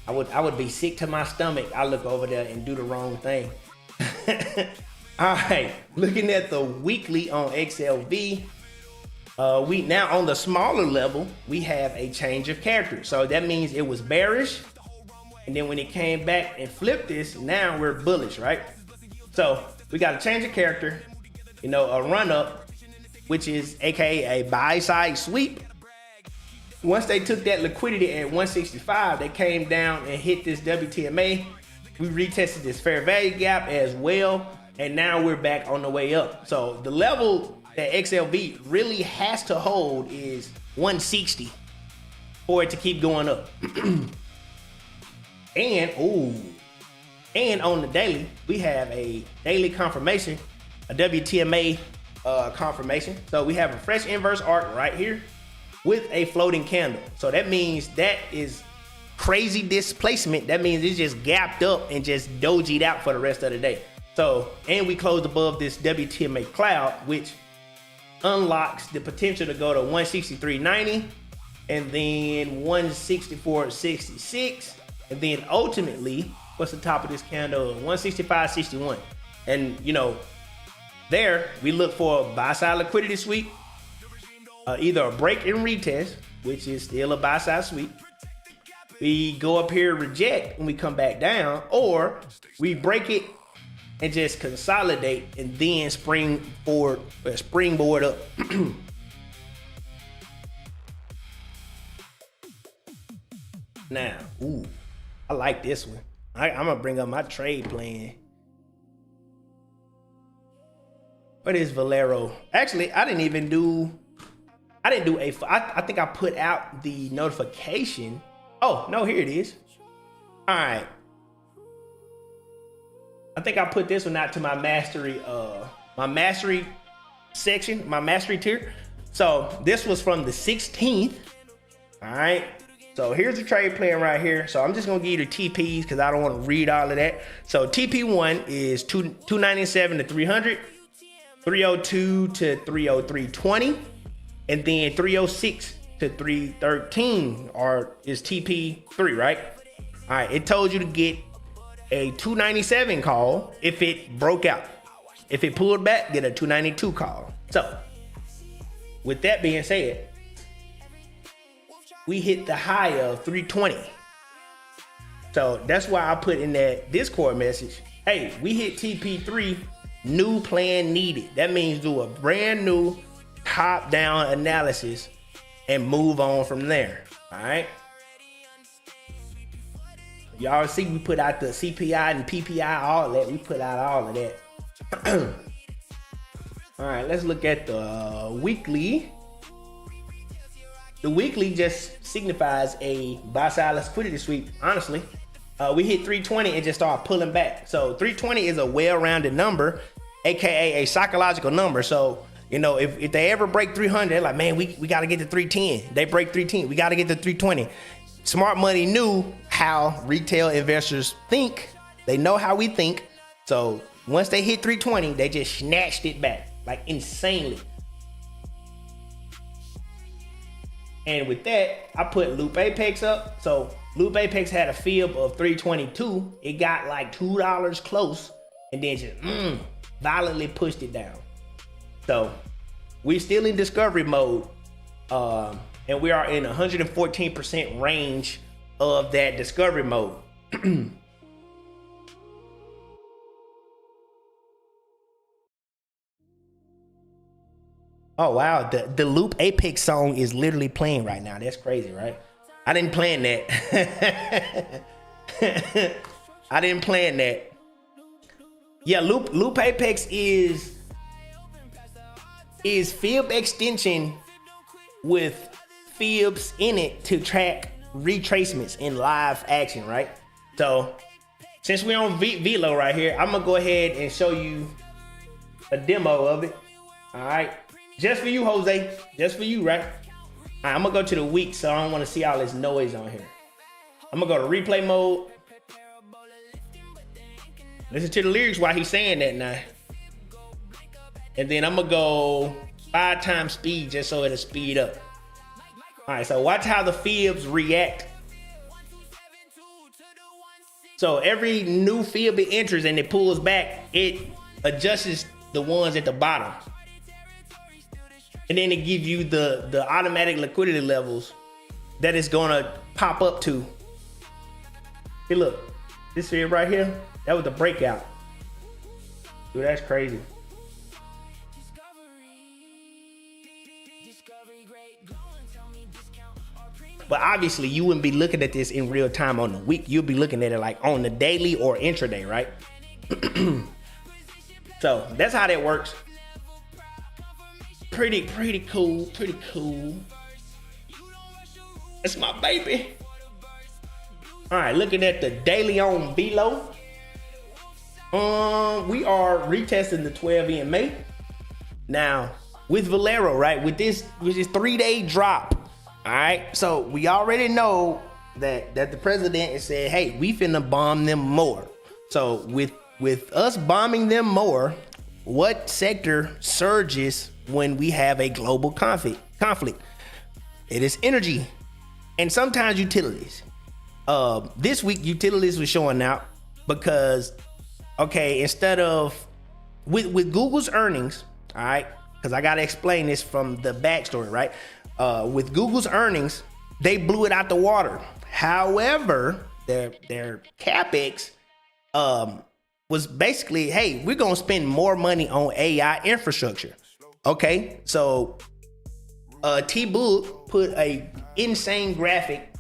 I would be sick to my stomach. I look over there and do the wrong thing. All right, looking at the weekly on XLV, we now on the smaller level, we have a change of character. So that means it was bearish. And then when it came back and flipped this, now we're bullish, right? So we got a change of character, you know, a run up, which is AKA a buy side sweep. Once they took that liquidity at 165, they came down and hit this WTMA. We retested this fair value gap as well. And now we're back on the way up. So the level that XLV really has to hold is 160 for it to keep going up. And on the daily, we have a daily confirmation, a WTMA confirmation. So we have a fresh inverse arc right here with a floating candle. So that means that is crazy displacement. That means it's just gapped up and just dojied out for the rest of the day. So, and we closed above this WTMA cloud, which unlocks the potential to go to 163.90 and then 164.66. And then ultimately, what's the top of this candle? 165.61. And you know, there we look for a buy side liquidity sweep, either a break and retest, which is still a buy side sweep. We go up here, reject, and we come back down, or we break it and just consolidate and then springboard up. Now, I like this one. I'm gonna bring up my trade plan. What is Valero? Actually, I didn't do I think I put out the notification. Oh, no, here it is. All right. I think I put this one out to my mastery section, my mastery tier. So this was from the 16th. All right. So here's the trade plan right here. So I'm just gonna give you the TPs because I don't want to read all of that. So TP1 is 297 to 300, 302 to 303.20, and then 306 to 313 is TP3, right? All right, it told you to get a 297 call if it broke out. If it pulled back, get a 292 call. So with that being said, we hit the high of 320. So that's why I put in that Discord message, hey, we hit TP3, new plan needed. That means do a brand new top-down analysis and move on from there. All right. Y'all see we put out the CPI and PPI, all that. We put out all of that. All right, let's look at the weekly. The weekly just signifies a buy-side liquidity sweep, honestly. We hit 320 and just started pulling back. So 320 is a well-rounded number, AKA a psychological number. So, you know, if they ever break 300, they're like, man, we got to get to 310. They break 310, we got to get to 320. Smart money knew how retail investors think. They know how we think. So once they hit 320, they just snatched it back like insanely. And with that, I put Loop Apex up. So Loop Apex had a fib of 322. It got like $2 close and then just violently pushed it down. So we're still in discovery mode. And we are in 114% range of that discovery mode. Oh wow, the Loop Apex song is literally playing right now. That's crazy, right? I didn't plan that. I didn't plan that. Yeah, Loop Apex is fib extension with fibs in it to track retracements in live action, right? So since we're on Velo right here, I'm gonna go ahead and show you a demo of it. All right, just for you, Jose, just for you, right? All right, I'm gonna go to the week, so I don't want to see all this noise on here. I'm gonna go to replay mode. Listen to the lyrics while he's saying that now. And then I'm gonna go 5 times speed just so it'll speed up. All right, so watch how the fibs react. So every new fib it enters and it pulls back, it adjusts the ones at the bottom. And then it gives you the automatic liquidity levels that it's gonna pop up to. Hey look, this fib right here, that was the breakout. Dude, that's crazy. But obviously you wouldn't be looking at this in real time on the week. You'll be looking at it like on the daily or intraday, right? So that's how that works. Pretty cool, pretty cool. That's my baby. All right, looking at the daily on Velo. We are retesting the 12 EMA. Now, with Valero, right? With this 3-day drop. All right, so we already know that the president has said, hey, we finna bomb them more. So with us bombing them more, what sector surges when we have a global conflict? It is energy and sometimes utilities. This week, utilities was showing out because, okay, instead of, with Google's earnings, all right, because I got to explain this from the backstory, right? With Google's earnings, they blew it out the water. However, their CapEx was basically, hey, we're going to spend more money on AI infrastructure. Okay, so T-Book put a insane graphic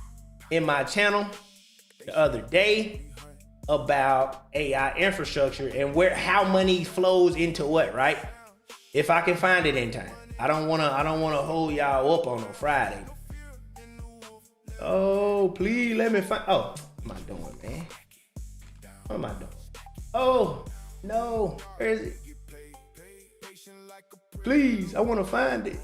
in my channel the other day about AI infrastructure and how money flows into what, right? If I can find it in time. I don't wanna hold y'all up on a Friday. Oh, please let me find. Oh, what am I doing, man? What am I doing? Oh, no. Where is it? Please, I want to find it.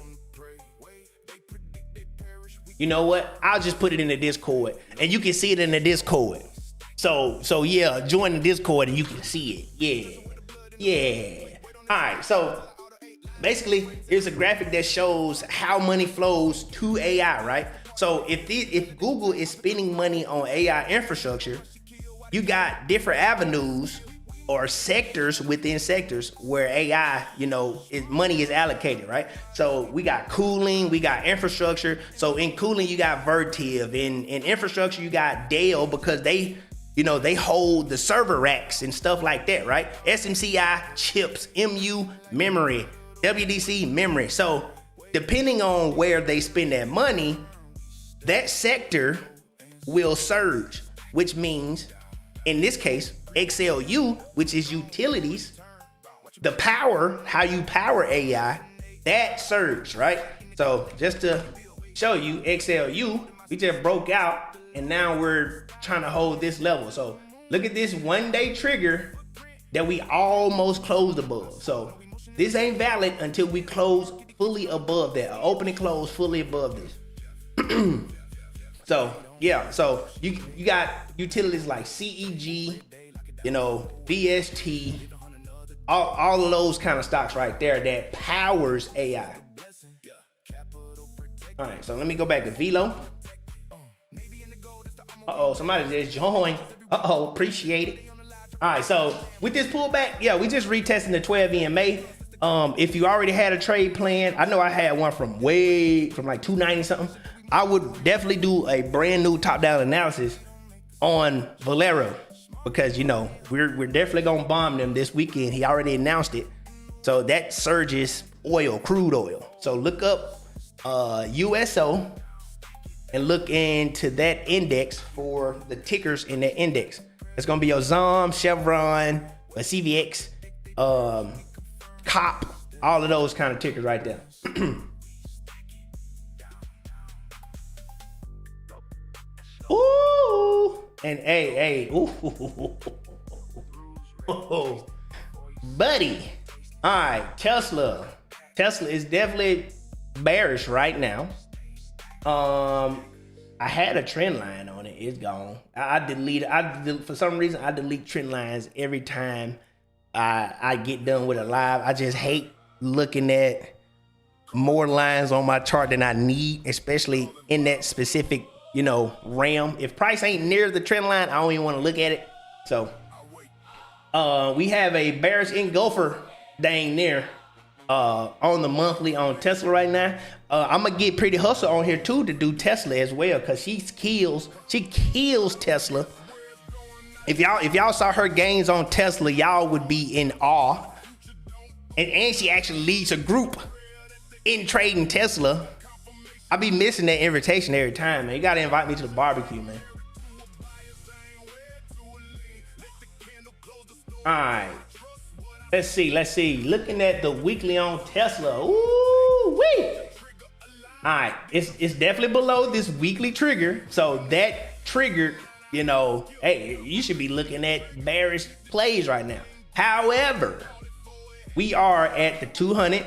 You know what? I'll just put it in the Discord, and you can see it in the Discord. So yeah, join the Discord and you can see it. Yeah. All right. So basically, here's a graphic that shows how money flows to AI, right? So if Google is spending money on AI infrastructure, you got different avenues or sectors within sectors where AI, money is allocated, right? So we got cooling, we got infrastructure. So in cooling, you got Vertiv. In infrastructure, you got Dell, because they hold the server racks and stuff like that, right? SMCI chips, MU memory, WDC memory. So depending on where they spend that money, that sector will surge, which means in this case, XLU, which is utilities, the power, how you power AI, that surge, right? So just to show you, XLU, we just broke out and now we're trying to hold this level. So look at this 1 day trigger that we almost closed above. So this ain't valid until we close fully above that, open and close fully above this. So yeah, so you got utilities like CEG, VST, all of those kind of stocks right there that powers AI. All right, so let me go back to Velo. Somebody just joined. Appreciate it. All right, so with this pullback, yeah, we just retesting the 12 EMA. If you already had a trade plan, I know I had one from like 290 something. I would definitely do a brand new top-down analysis on Valero, because we're definitely gonna bomb them this weekend. He already announced it. So that surges oil, crude oil. So look up USO and look into that index for the tickers in that index. It's gonna be your ZOM, Chevron, CVX, COP, all of those kind of tickers right there. Ooh, and hey, ooh, buddy. All right, Tesla is definitely bearish right now. I had a trend line on it. It's gone. For some reason, I delete trend lines every time I get done with a live. I just hate looking at more lines on my chart than I need, especially in that specific realm. If price ain't near the trend line, I don't even want to look at it. So we have a bearish engulfer dang near on the monthly on Tesla right now. I'm gonna get Pretty Hustle on here too to do Tesla as well, because she kills Tesla. If y'all saw her gains on Tesla, y'all would be in awe. And she actually leads a group in trading Tesla. I be missing that invitation every time, man. You gotta invite me to the barbecue, man. All right. Let's see. Looking at the weekly on Tesla. Ooh, wee. All right. It's definitely below this weekly trigger. So that triggered, hey, you should be looking at bearish plays right now. However, we are at the 200.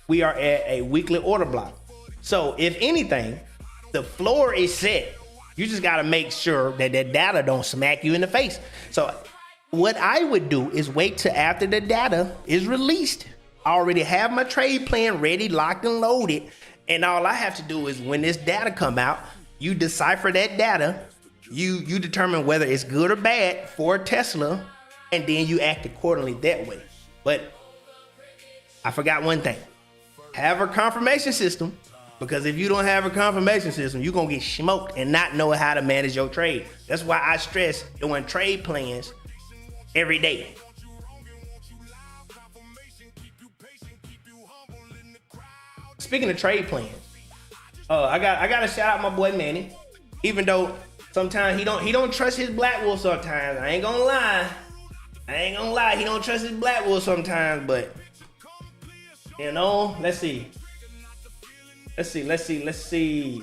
We are at a weekly order block. So if anything, the floor is set. You just got to make sure that that data don't smack you in the face. So what I would do is wait till after the data is released. I already have my trade plan ready, locked and loaded. And all I have to do is when this data come out, you decipher that data. You determine whether it's good or bad for Tesla, and then you act accordingly that way. But I forgot one thing. Have a confirmation system. Because if you don't have a confirmation system, you're going to get smoked and not know how to manage your trade. That's why I stress doing trade plans every day. Speaking of trade plans, I got to shout out my boy Manny. Even though sometimes he don't trust his black wool sometimes. I ain't gonna lie. He don't trust his black wool sometimes, but let's see.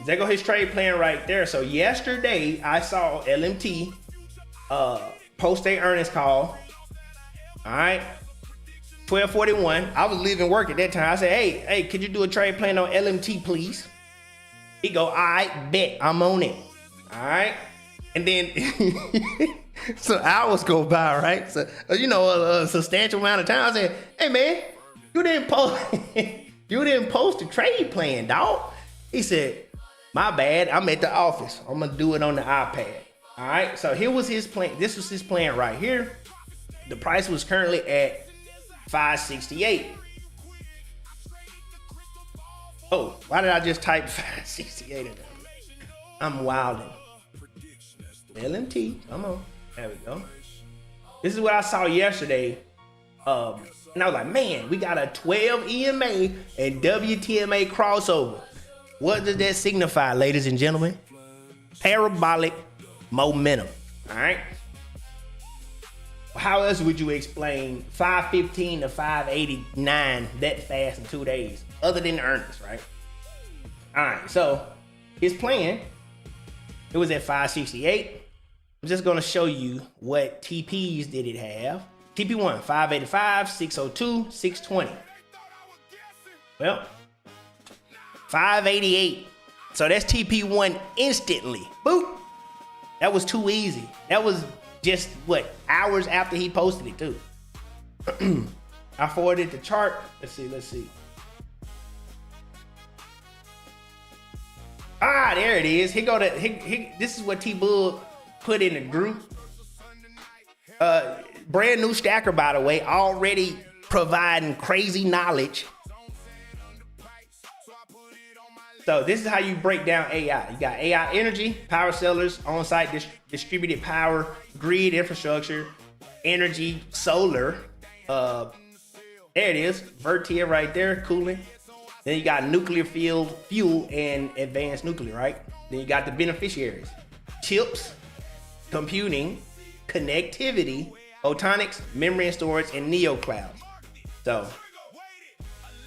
There go his trade plan right there. So yesterday I saw LMT post their earnings call. All right, 12:41. I was leaving work at that time. I said, hey, could you do a trade plan on LMT, please? He go, all right, bet, I'm on it. All right. And then, so hours go by, right? So, a substantial amount of time. I said, hey, man, you didn't post a trade plan, dog. He said, my bad, I'm at the office. I'm going to do it on the iPad. All right. So here was his plan. This was his plan right here. The price was currently at 568. Oh, why did I just type 568 in there? I'm wilding. LMT, come on. There we go. This is what I saw yesterday. And I was like, man, we got a 12 EMA and WTMA crossover. What does that signify, ladies and gentlemen? Parabolic momentum. All right. How else would you explain 515 to 589 that fast in 2 days, other than the earnings, right? All right, so his plan, it was at 568. I'm just gonna show you what TPs did it have. TP1, 585, 602, 620. Well, 588. So that's TP1 instantly. Boop. That was too easy. That was just hours after he posted it too. I forwarded the chart. Let's see. Ah, there it is. This is what T-Bug put in the group. Brand new stacker, by the way, already providing crazy knowledge. So this is how you break down AI. You got AI energy, power sellers, on-site distributed power, grid infrastructure, energy, solar. There it is, Vertier right there, cooling. Then you got nuclear fuel, and advanced nuclear, right? Then you got the beneficiaries, chips, computing, connectivity, photonics, memory and storage, and neo clouds. So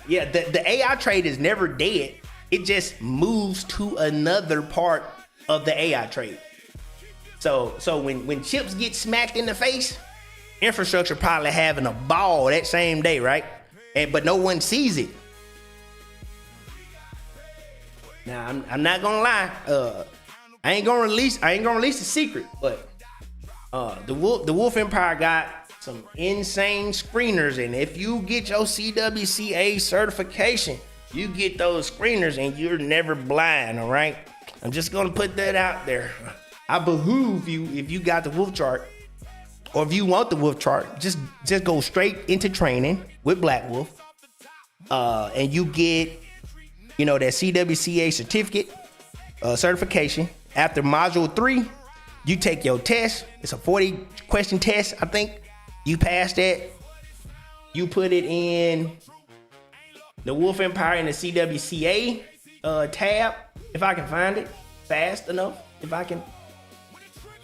yeah, the AI trade is never dead. It just moves to another part of the AI trade. So when chips get smacked in the face, infrastructure probably having a ball that same day, right? But no one sees it. Now I'm not gonna lie. I ain't gonna release the secret, but the Wolf Empire got some insane screeners, and if you get your CWCA certification, you get those screeners and you're never blind, all right? I'm just gonna put that out there. I behoove you, if you got the Wolf chart, or if you want the Wolf chart, just go straight into training with Black Wolf, and you get, that CWCA certificate, certification. After module 3, you take your test. It's a 40 question test, I think. You pass that. You put it in the Wolf Empire in the CWCA tab, if I can find it fast enough. If I can,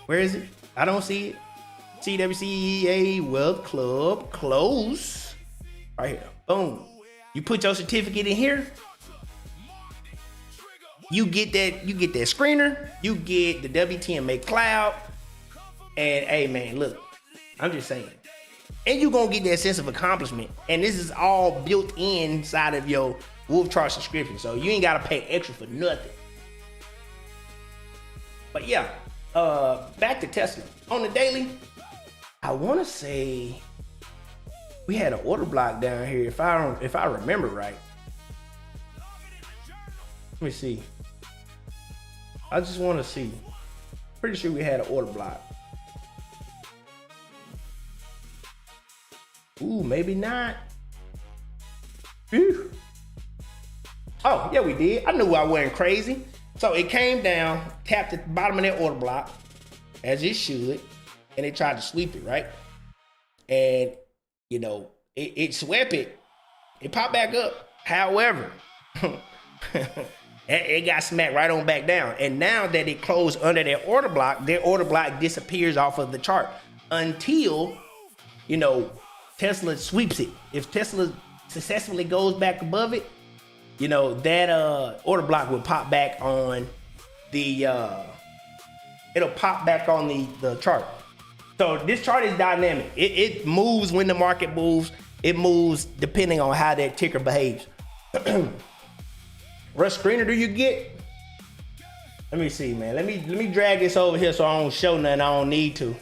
where is it? I don't see it. CWCA Wealth Club, close. Right here, boom. You put your certificate in here. You get that screener. You get the WTMA cloud. And hey man, look, I'm just saying. And you're gonna get that sense of accomplishment. And this is all built inside of your Wolf Chart subscription. So you ain't gotta pay extra for nothing. But yeah, back to Tesla. On the daily, I wanna say we had an order block down here, if I remember right. Let me see. I just wanna see. Pretty sure we had an order block. Ooh, maybe not. Whew. Oh, yeah, we did. I knew I wasn't crazy. So it came down, tapped at the bottom of that order block, as it should, and it tried to sweep it, right? And, it swept it. It popped back up. However, it got smacked right on back down. And now that it closed under that order block disappears off of the chart until, Tesla sweeps it. If Tesla successfully goes back above it, that order block will pop back on the it'll pop back on the chart. So this chart is dynamic. It moves when the market moves. It moves depending on how that ticker behaves. What screener do you get? Let me see, man. Let me drag this over here so I don't show nothing I don't need to.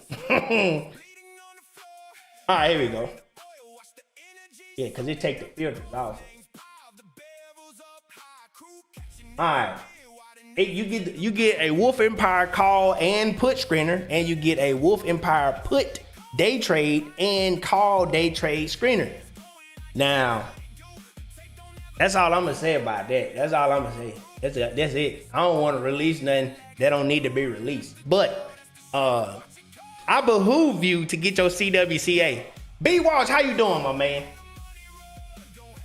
All right, here we go. Yeah, because it take the filters off. All right. You get a Wolf Empire call and put screener, and you get a Wolf Empire put day trade and call day trade screener. Now, that's all I'm gonna say about that. That's all I'm gonna say. That's it. I don't want to release nothing that don't need to be released. But I behoove you to get your CWCA. B Walsh, how you doing, my man?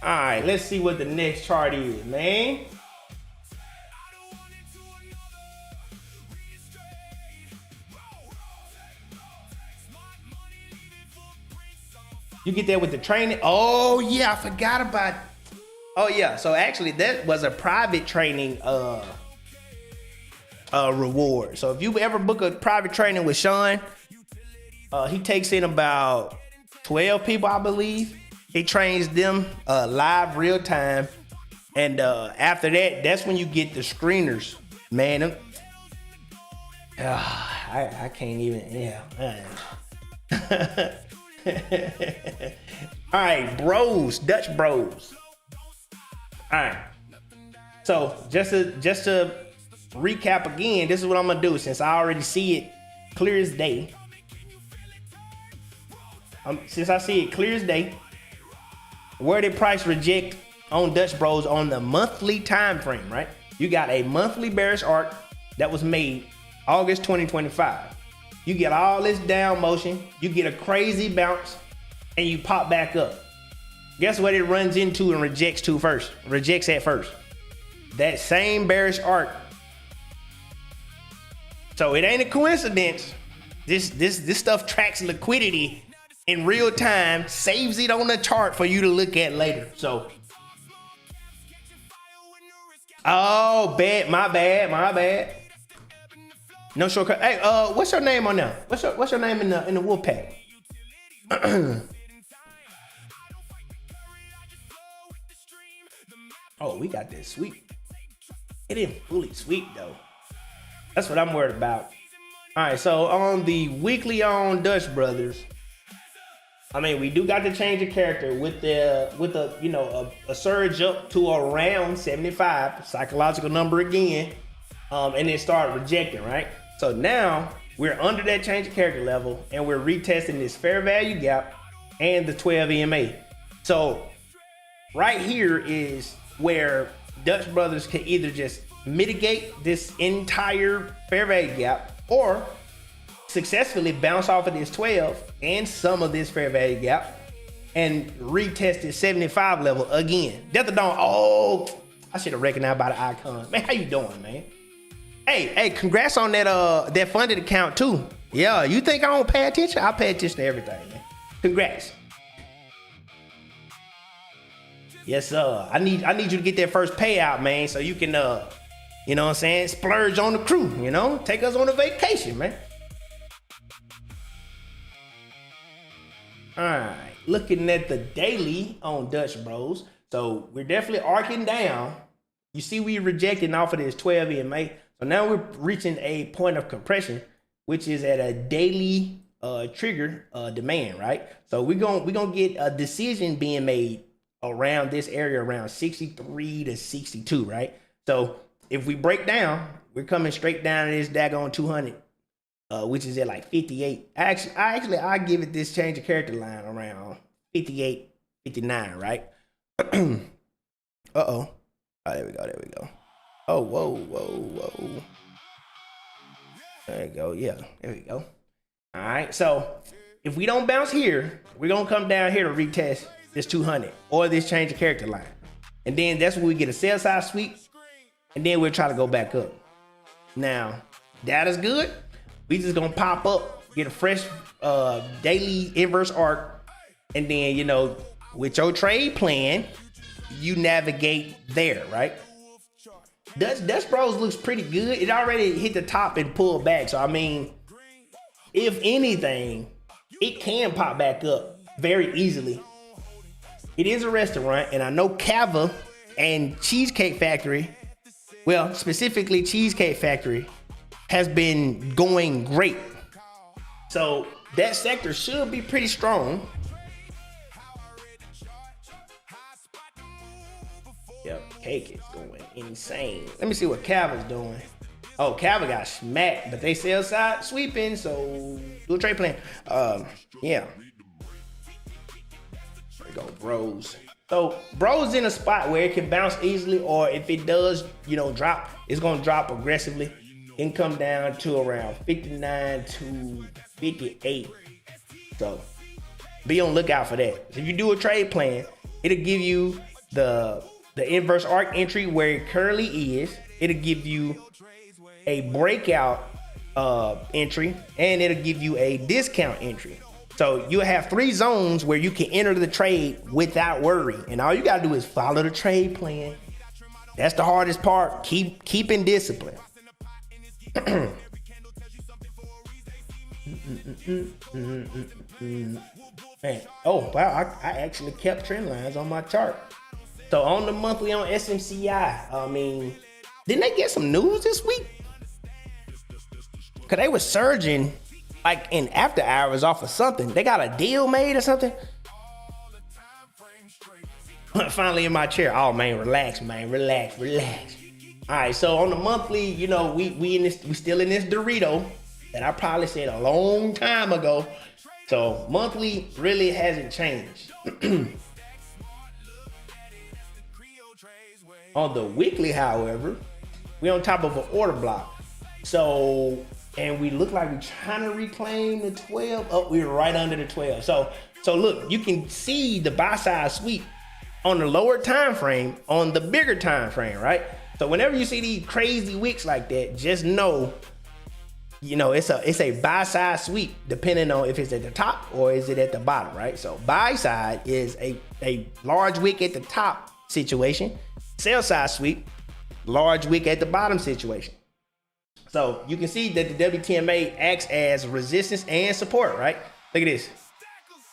All right, let's see what the next chart is, man. You get there with the training. Oh yeah, I forgot about. Oh yeah, so actually that was a private training reward. So if you ever book a private training with Sean, he takes in about 12 people, I believe. He trains them live, real time, and after that, that's when you get the screeners, man. I can't even. Yeah. All right, bros, Dutch bros. All right. So just to recap again, this is what I'm gonna do since I already see it clear as day. Since I see it clear as day, where did price reject on Dutch bros on the monthly time frame? Right, you got a monthly bearish arc that was made August 2025. You get all this down motion, you get a crazy bounce, and you pop back up. Guess what it runs into and rejects at first? That same bearish arc. So it ain't a coincidence. This stuff tracks liquidity in real time, saves it on the chart for you to look at later. So, oh, my bad. No shortcut. Hey, what's your name on there? What's your name in the wolf pack? Oh, we got this sweep. It ain't fully sweep though. That's what I'm worried about. All right, so on the weekly on Dutch Brothers, I mean, we do got to change the character with a surge up to around 75, psychological number again, and then start rejecting, right? So now we're under that change of character level, and we're retesting this fair value gap and the 12 EMA. So right here is where Dutch Brothers can either just mitigate this entire fair value gap or successfully bounce off of this 12 and some of this fair value gap and retest this 75 level again. Death of Dawn. Oh, I should have recognized by the icon. Man, how you doing, man? Hey, congrats on that funded account too. Yeah, you think I don't pay attention? I pay attention to everything, man. Congrats. Yes, sir. I need you to get that first payout, man, so you can you know what I'm saying, splurge on the crew, you know? Take us on a vacation, man. All right, looking at the daily on Dutch Bros. So we're definitely arcing down. You see we rejecting off of this 12 EMA. So now we're reaching a point of compression, which is at a daily trigger demand, right? So we're gonna get a decision being made around this area, around 63 to 62, right? So if we break down, we're coming straight down to this daggone 200, which is at like 58. I give it this change of character line around 58, 59, right? Uh-oh. Oh, there we go. Oh, whoa. There you go. Yeah, there we go. All right, so if we don't bounce here, we're gonna come down here to retest this 200 or this change of character line. And then that's when we get a sell side sweep, and then we'll try to go back up. Now, that is good. We just gonna pop up, get a fresh daily inverse arc, and then, you know, with your trade plan, you navigate there, right? Dutch Bros looks pretty good. It already hit the top and pulled back. So, I mean, if anything, it can pop back up very easily. It is a restaurant, and I know Cava and Cheesecake Factory, well, specifically Cheesecake Factory, has been going great. So that sector should be pretty strong. Yep, cake is going insane. Let me see what Calvin's doing. Oh, Calvin got smacked, but they sell side sweeping, so do a trade plan. Yeah. There we go, bros. So bros in a spot where it can bounce easily, or if it does, drop, it's gonna drop aggressively and come down to around 59 to 58. So be on lookout for that. If you do a trade plan, it'll give you the inverse arc entry where it currently is. It'll give you a breakout entry, and it'll give you a discount entry. So you'll have 3 zones where you can enter the trade without worry. And all you gotta do is follow the trade plan. That's the hardest part. Keeping discipline. Man. Oh, wow. I actually kept trend lines on my chart. So on the monthly on SMCI, I mean, didn't they get some news this week? Because they were surging like in after hours off of something. They got a deal made or something. Finally in my chair. Oh man, relax, man. Relax. All right, so on the monthly, we still in this Dorito that I probably said a long time ago. So monthly really hasn't changed. On the weekly, however, we on top of an order block. So, and we look like we're trying to reclaim the 12. Oh, we're right under the 12. So look, you can see the buy side sweep on the lower time frame, on the bigger time frame, right? So whenever you see these crazy wicks like that, just know, it's a buy side sweep depending on if it's at the top or is it at the bottom, right? So buy side is a large wick at the top situation. Sell side sweep, large wick at the bottom situation. So you can see that the WTMA acts as resistance and support, right? Look at this.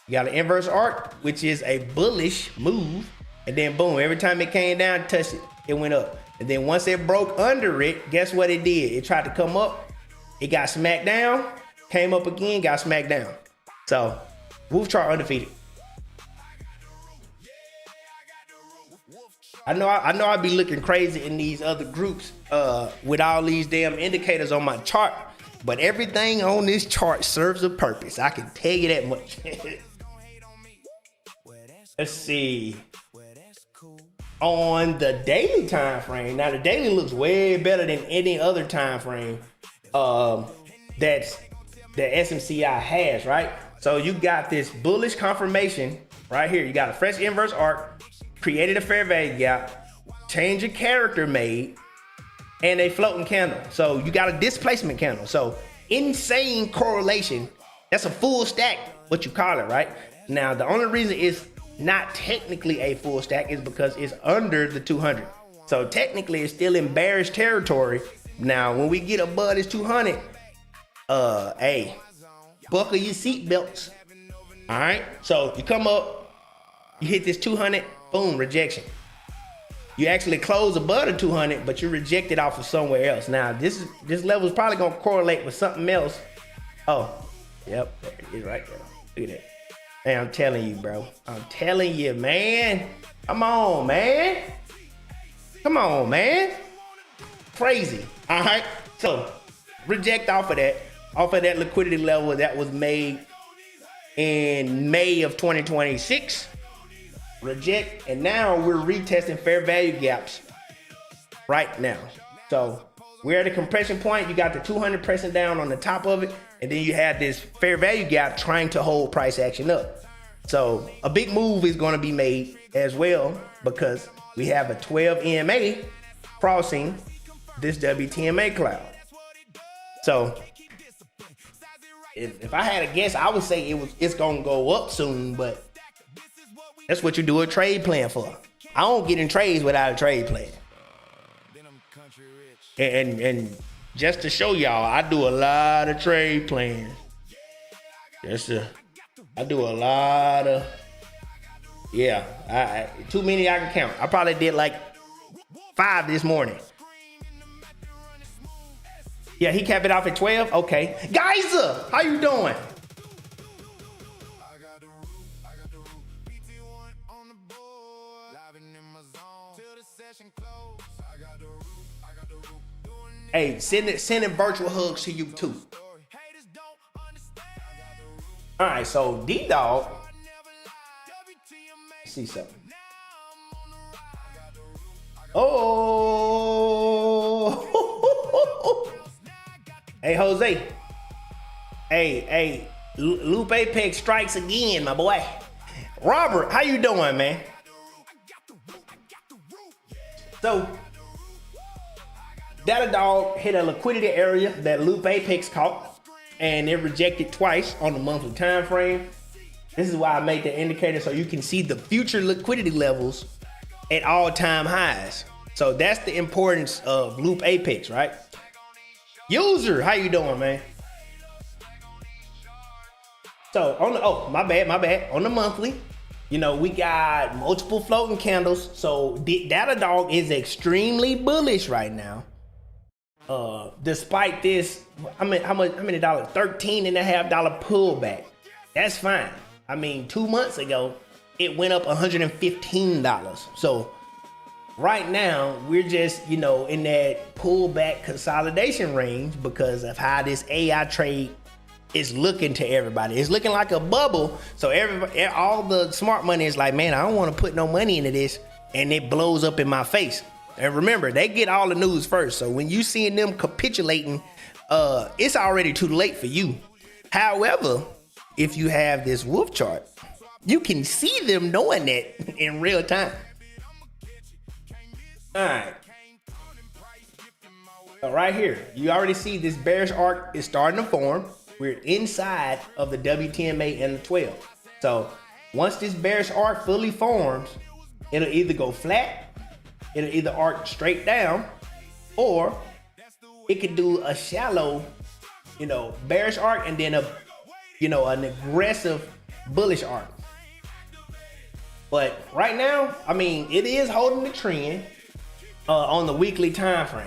You got an inverse arc, which is a bullish move. And then boom, every time it came down, touched it, it went up. And then once it broke under it, guess what it did? It tried to come up, it got smacked down, came up again, got smacked down. So wolf chart undefeated. I know I'd be looking crazy in these other groups with all these damn indicators on my chart, but everything on this chart serves a purpose. I can tell you that much. Let's see. On the daily time frame, now the daily looks way better than any other time frame that SMCI has, right? So you got this bullish confirmation right here. You got a fresh inverse arc, created a fair value gap, change of character made, and a floating candle. So you got a displacement candle. So insane correlation. That's a full stack, what you call it, right? Now, the only reason it's not technically a full stack is because it's under the 200. So technically it's still in bearish territory. Now, when we get above this 200, hey, buckle your seatbelts. All right. So you come up, you hit this 200, boom, rejection. You actually close above the 200, but you reject it off of somewhere else. Now, this level is probably gonna correlate with something else. Oh, yep, there it is right there. Look at that. Hey, I'm telling you, bro. I'm telling you, man. Come on, man. Come on, man. Crazy. All right. So reject off of that liquidity level that was made in May of 2026. Reject, and now we're retesting fair value gaps right now. So we're at a compression point. You got the 200 pressing down on the top of it, and then you have this fair value gap trying to hold price action up. So a big move is going to be made as well because we have a 12 EMA crossing this WTMA cloud. So if I had a guess, I would say it's going to go up soon, but that's what you do a trade plan for. I don't get in trades without a trade plan. And just to show y'all, I do a lot of trade plans. I do a lot of, too many I can count. I probably did like 5 this morning. Yeah, he capped it off at 12. Okay. Geyser, how you doing? Hey, sending virtual hugs to you too. All right, so D-Dog. Let's see something. Oh. Hey, Jose. Hey, Loop Apex strikes again, my boy. Robert, how you doing, man? So, Datadog hit a liquidity area that Loop Apex caught, and it rejected twice on the monthly time frame. This is why I made the indicator so you can see the future liquidity levels at all-time highs. So that's the importance of Loop Apex, right? User, how you doing, man? So on the my bad. On the monthly, you know, we got multiple floating candles. So Datadog is extremely bullish right now. Despite this, how many dollars? $13.5 pullback. That's fine. I mean, 2 months ago, it went up $115. So right now, we're just, you know, in that pullback consolidation range because of how this AI trade is looking to everybody. It's looking like a bubble. So everybody, all the smart money is like, man, I don't want to put no money into this, and it blows up in my face. And remember, they get all the news first. So when you seeing them capitulating, it's already too late for you. However, if you have this wolf chart, you can see them doing that in real time. All right. So right here, you already see this bearish arc is starting to form. We're inside of the WTMA and the 12. So once this bearish arc fully forms, it'll either go flat, it'll either arc straight down, or it could do a shallow, you know, bearish arc and then a, you know, an aggressive bullish arc. But right now, I mean, it is holding the trend on the weekly time frame.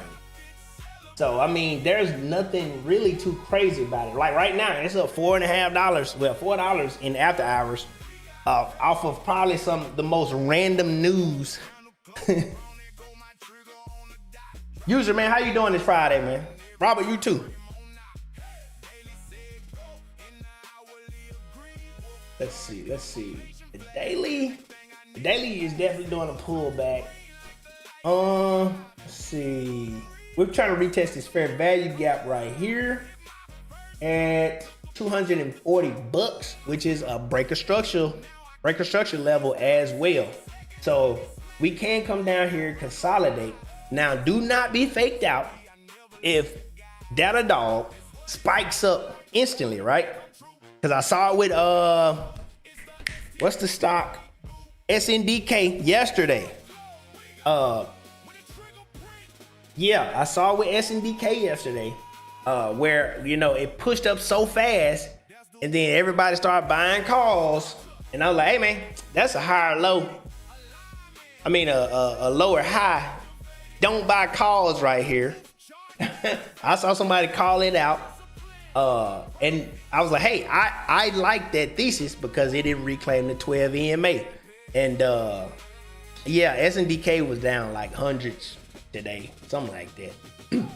So, I mean, there's nothing really too crazy about it. Like right now, it's up $4.50, well, $4 in after hours, off of probably the most random news. User, man, how you doing this Friday, man? Robert, you too. Let's see. The daily is definitely doing a pullback. Let's see. We're trying to retest this fair value gap right here at $240, which is a breaker structure level as well. So we can come down here and consolidate. Now, do not be faked out if Datadog spikes up instantly, right? Because I saw it with what's the stock? SNDK yesterday. Yeah, I saw it with SNDK yesterday, where, you know, it pushed up so fast and then everybody started buying calls. And I was like, hey man, that's a higher low. I mean, a lower high. Don't buy calls right here. I saw somebody call it out. And I was like, hey, I like that thesis because it didn't reclaim the 12 EMA. And yeah, SNDK was down like hundreds today, something like that.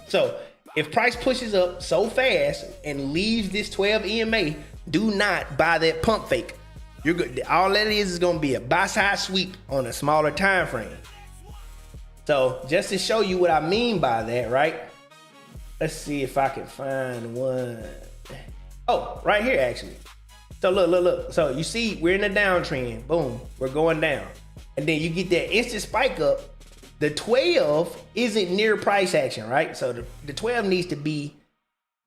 So if price pushes up so fast and leaves this 12 EMA, do not buy that pump fake. You're good. All that is going to be a buy side sweep on a smaller time frame. So just to show you what I mean by that, right? Let's see if I can find one. Oh, right here actually. So look. So you see we're in a downtrend. Boom, we're going down. And then you get that instant spike up. The 12 isn't near price action, right? So the 12 needs to be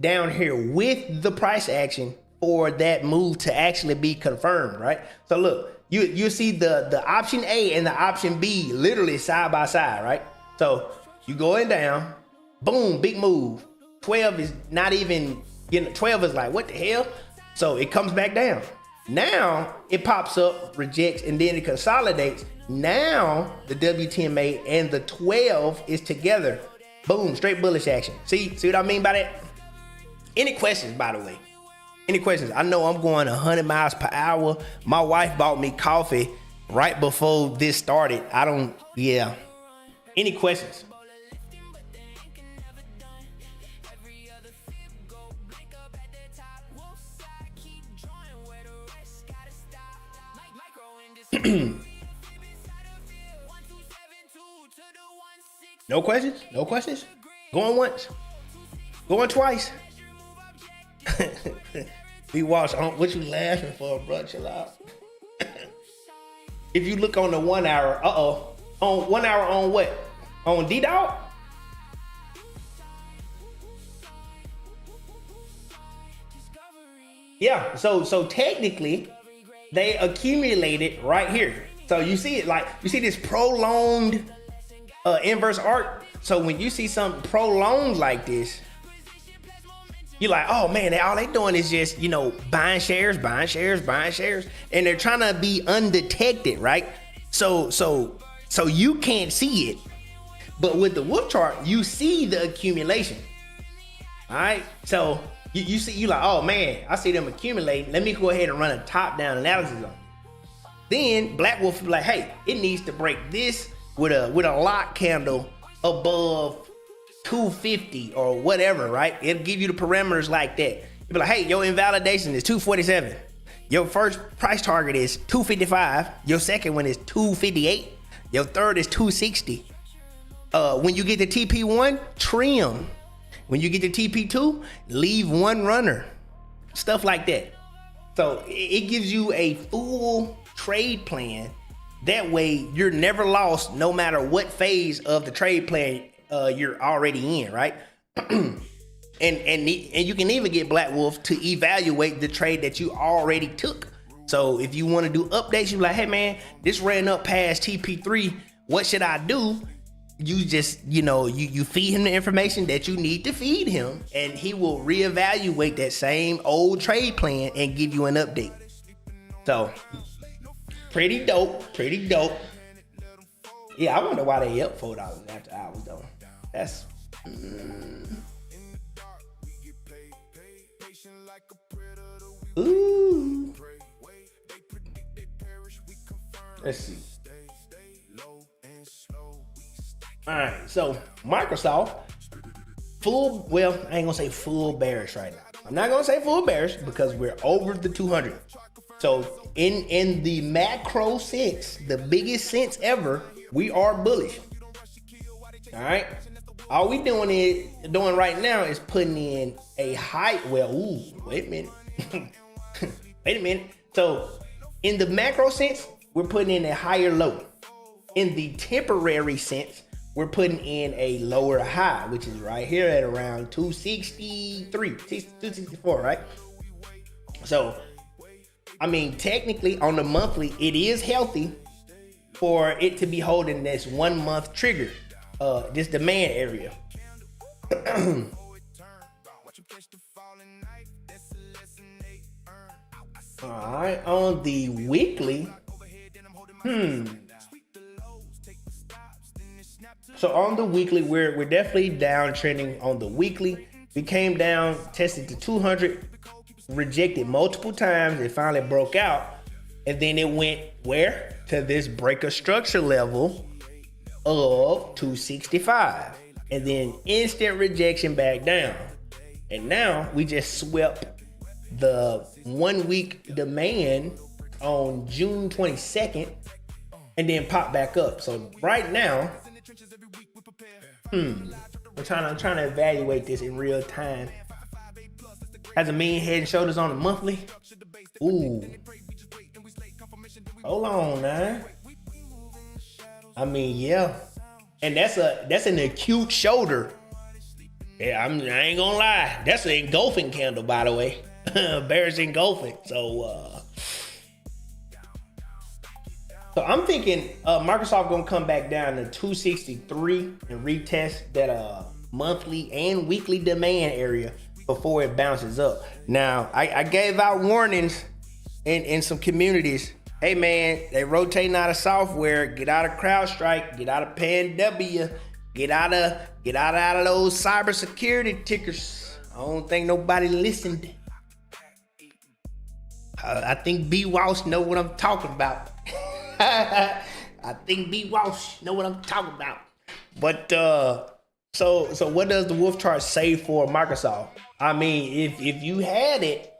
down here with the price action for that move to actually be confirmed, right? So look, you see the option A and the option B literally side by side, right? So you going down, boom, big move. 12 is not even, 12 is like, what the hell? So it comes back down. Now it pops up, rejects, and then it consolidates. Now the WTMA and the 12 is together. Boom, straight bullish action. See what I mean by that? Any questions, by the way? Any questions? I know I'm going 100 miles per hour. My wife bought me coffee right before this started. Yeah. Any questions? No questions? No questions? Going once? Going twice? We watch on what you laughing for, bro? Chill out. If you look on the 1 hour, on 1 hour on what? On D-Dog? Yeah, so technically they accumulated right here. So you see it, like you see this prolonged inverse arc. So when you see something prolonged like this, you're like, oh man, all they doing is just, buying shares, and they're trying to be undetected, right? So you can't see it, but with the wolf chart, you see the accumulation. All right, so you see, you like, oh man, I see them accumulating. Let me go ahead and run a top-down analysis on it. Then Black Wolf be like, hey, it needs to break this with a lock candle above 250 or whatever, right? It'll give you the parameters like that. You'll be like, hey, your invalidation is 247. Your first price target is 255. Your second one is 258. Your third is 260. When you get to TP1, trim. When you get to TP2, leave one runner. Stuff like that. So it gives you a full trade plan. That way you're never lost no matter what phase of the trade plan you're already in, right? and you can even get Black Wolf to evaluate the trade that you already took. So if you want to do updates, you're like, hey man, this ran up past TP3. What should I do? You just, you feed him the information that you need to feed him, and he will reevaluate that same old trade plan and give you an update. So pretty dope. Yeah, I wonder why they up $4 after hours though. That's ooh. Let's see. All right, so Microsoft I ain't gonna say full bearish right now. I'm not gonna say full bearish because we're over the 200. So in the macro sense, the biggest sense ever, we are bullish. All right. All we doing right now is putting in a high. Wait a minute. Wait a minute. So in the macro sense, we're putting in a higher low. In the temporary sense, we're putting in a lower high, which is right here at around 264, right? So, I mean, technically on the monthly, it is healthy for it to be holding this 1 month trigger, this demand area. All right, on the weekly, So on the weekly, we're definitely downtrending on the weekly. We came down, tested to 200, rejected multiple times. It finally broke out, and then it went where? To this breaker structure level of 265, and then instant rejection back down. And now we just swept the 1 week demand on June 22nd, and then popped back up. So right now, I'm trying to evaluate this in real time. Has a mean head and shoulders on the monthly. Ooh. Hold on now. I mean, yeah. And that's an acute shoulder. Yeah, I ain't gonna lie. That's an engulfing candle, by the way. Bearish engulfing. So I'm thinking Microsoft gonna come back down to 263 and retest that monthly and weekly demand area before it bounces up. Now, I gave out warnings in some communities. Hey man, they rotating out of software. Get out of CrowdStrike. Get out of PanW. Get out of those cybersecurity tickers. I don't think nobody listened. I think B. Walsh know what I'm talking about. I think B. Walsh know what I'm talking about. But so what does the wolf chart say for Microsoft? I mean, if you had it,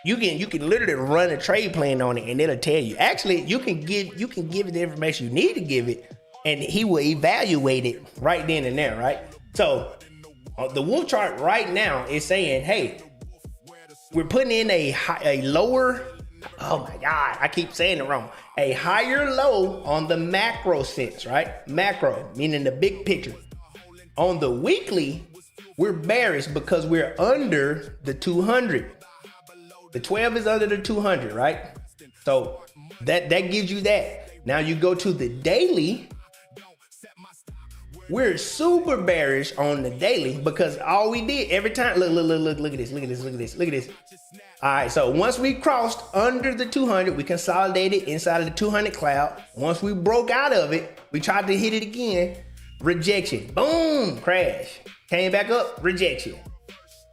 you can literally run a trade plan on it and it'll tell you. Actually, you can give it the information you need to give it, and he will evaluate it right then and there, right? So the wolf chart right now is saying, hey, we're putting in a lower, oh my God, I keep saying it wrong. A higher low on the macro sense, right? Macro, meaning the big picture. On the weekly, we're bearish because we're under the 200. The 12 is under the 200, right? So that gives you that. Now you go to the daily. We're super bearish on the daily because all we did every time, look at this. All right, so once we crossed under the 200, we consolidated inside of the 200 cloud. Once we broke out of it, we tried to hit it again. Rejection, boom, crash. Came back up, rejection.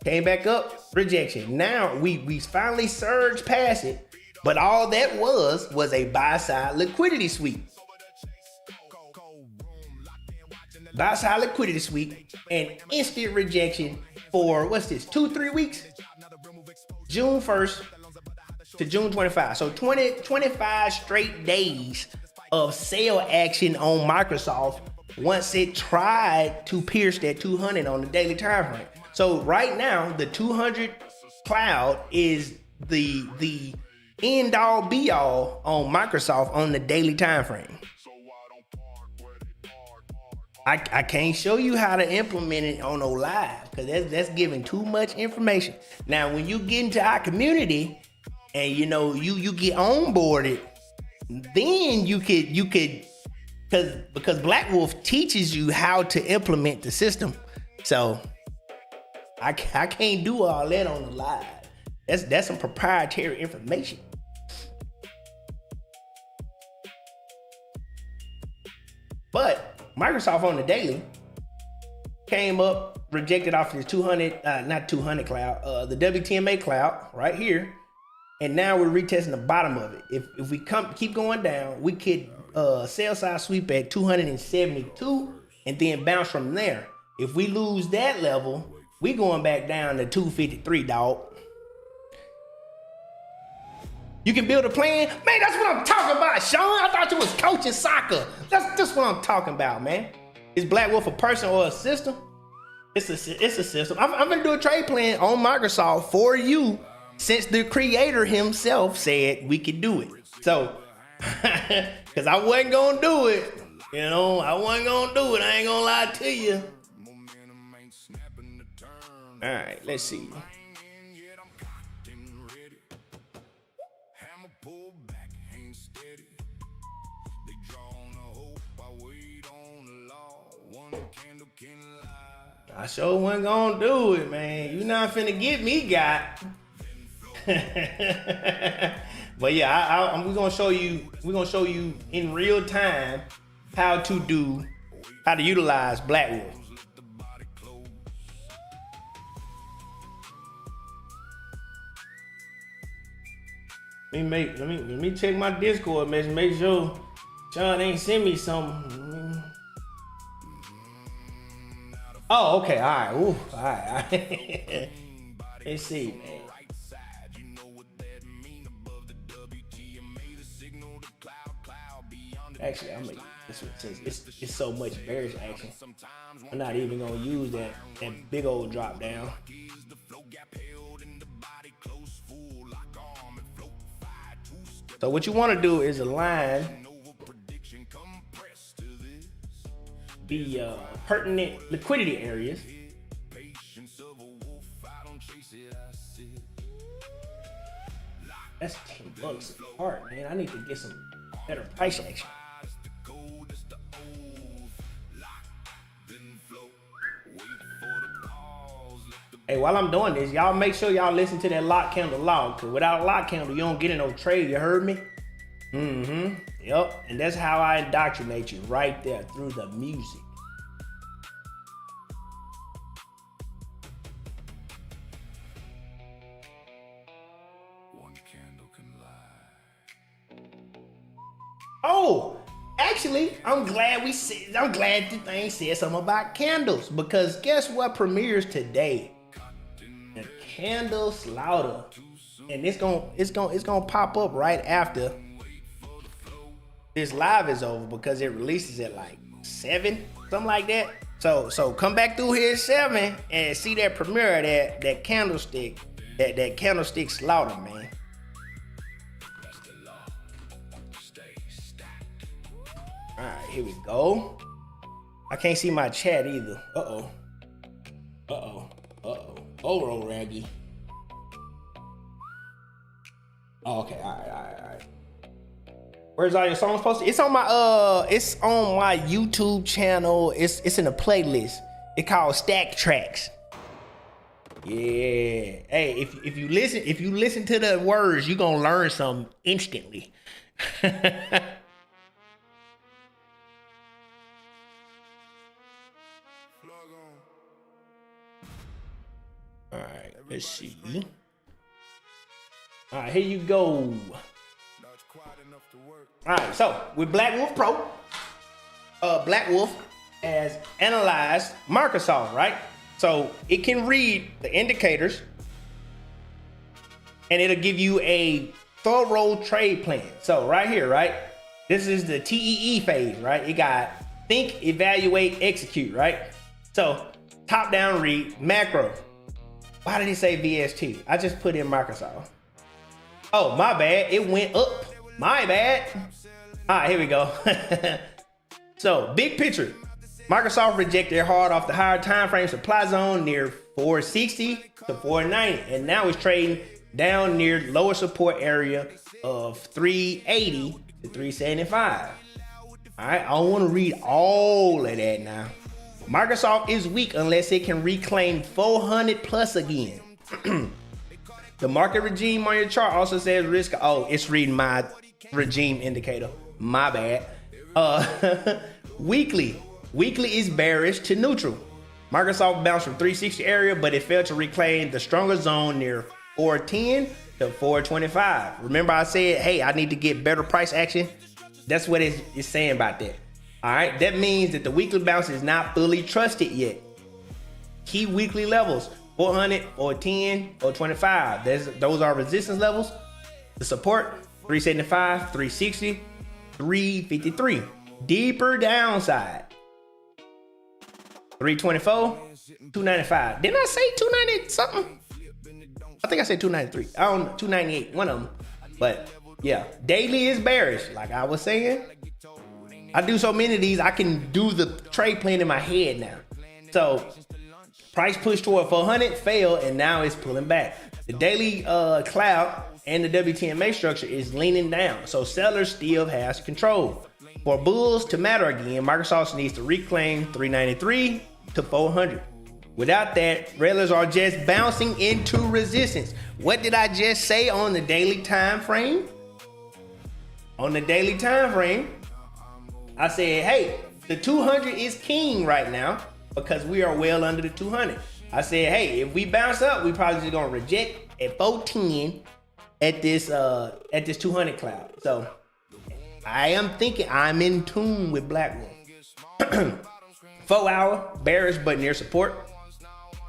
Came back up, rejection. Now we finally surged past it, but all that was a buy-side liquidity sweep. Buy-side liquidity sweep and instant rejection for, what's this, 2-3 weeks? June 1st to June 25. So 25 straight days of sell action on Microsoft once it tried to pierce that 200 on the daily time frame. So right now, the 200 cloud is the end all be all on Microsoft on the daily time frame. I can't show you how to implement it on no live because that's giving too much information. Now, when you get into our community and you get onboarded, then you could because Black Wolf teaches you how to implement the system. So I can't do all that on the live. That's some proprietary information. But Microsoft on the daily came up, rejected off the 200, not 200 cloud, the WTMA cloud right here. And now we're retesting the bottom of it. If we keep going down, we could sell side sweep at 272 and then bounce from there. If we lose that level, we going back down to 253, dog. You can build a plan. Man, that's what I'm talking about, Sean. I thought you was coaching soccer. That's just what I'm talking about, man. Is Black Wolf a person or a system? It's a system. I'm gonna do a trade plan on Microsoft for you since the creator himself said we could do it. So, because I wasn't gonna do it. I wasn't gonna do it. I ain't gonna lie to you. All right, let's see. I sure wasn't gonna do it, man. You not finna get me got. But yeah, we're gonna show you in real time how to utilize Black Wolf. Let me check my Discord message, make sure Sean ain't send me something. Oh, okay, all right. Ooh, all right. Let's see, man. Actually, I'm gonna this one says it's so much bearish action. I'm not even gonna use that big old drop down. So what you want to do is align the pertinent liquidity areas. That's $10 apart, man. I need to get some better price action. Hey, while I'm doing this, y'all make sure y'all listen to that lock candle log, because without a lock candle, you don't get in no trade. You heard me? Yep. And that's how I indoctrinate you, right there through the music. Oh, actually, I'm glad the thing said something about candles, because guess what premieres today? The candle slaughter. And it's gonna pop up right after this live is over, because it releases at like 7, something like that. So come back through here at 7 and see that premiere of that candlestick, that candlestick slaughter, man. All right, here we go. I can't see my chat either. Hold on, Raggy. Oh, okay, all right. Where's all your songs posted? It's on my YouTube channel. It's in a playlist. It's called Stack Tracks. Yeah. Hey, if you listen to the words, you're gonna learn something instantly. All right, let's see. All right, here you go. All right, so with Black Wolf Pro, Black Wolf has analyzed Microsoft, right? So it can read the indicators and it'll give you a thorough trade plan. So right here, right? This is the TEE phase, right? It got think, evaluate, execute, right? So top down read, macro. Why did he say VST? I just put in Microsoft. Oh, my bad. It went up. My bad. All right, here we go. So, big picture. Microsoft rejected hard off the higher time frame supply zone near 460 to 490, and now it's trading down near lower support area of 380 to 375. All right, I don't want to read all of that now. Microsoft is weak unless it can reclaim 400 plus again. The market regime on your chart also says risk. Oh, it's reading my regime indicator. My bad. Weekly is bearish to neutral. Microsoft bounced from 360 area, but it failed to reclaim the stronger zone near 410 to 425. Remember I said, hey, I need to get better price action? That's what it's saying about that. All right, that means that the weekly bounce is not fully trusted yet. Key weekly levels, 400 or 10 or 25. Those are resistance levels. The support, 375, 360, 353. Deeper downside, 324, 295. Didn't I say 290 something? I think I said 293. I don't know, 298, one of them. But yeah, daily is bearish, like I was saying. I do so many of these, I can do the trade plan in my head now. So price push toward 400, failed, and now it's pulling back. The daily cloud and the WTMA structure is leaning down, so sellers still has control. For bulls to matter again, Microsoft needs to reclaim 393 to 400. Without that, railers are just bouncing into resistance. What did I just say on the daily time frame? On the daily time frame, I said, hey, the 200 is king right now because we are well under the 200. I said, hey, if we bounce up, we probably just gonna reject at 410 at this 200 cloud. So I am thinking I'm in tune with Black Wolf. 4 hour bearish but near support.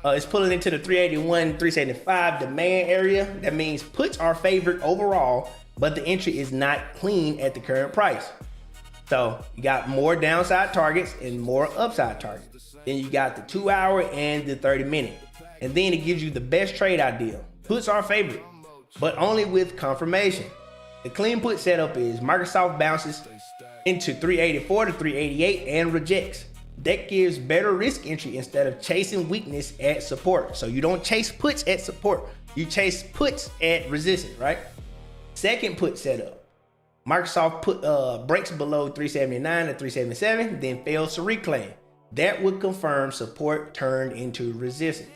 It's pulling into the 381, 375 demand area. That means puts are favored overall, but the entry is not clean at the current price. So you got more downside targets and more upside targets. Then you got the 2 hour and the 30 minute. And then it gives you the best trade ideal. Puts are favored, but only with confirmation. The clean put setup is Microsoft bounces into 384 to 388 and rejects. That gives better risk entry instead of chasing weakness at support. So you don't chase puts at support. You chase puts at resistance, right? Second put setup. Microsoft breaks below 379 to 377, then fails to reclaim. That would confirm support turned into resistance.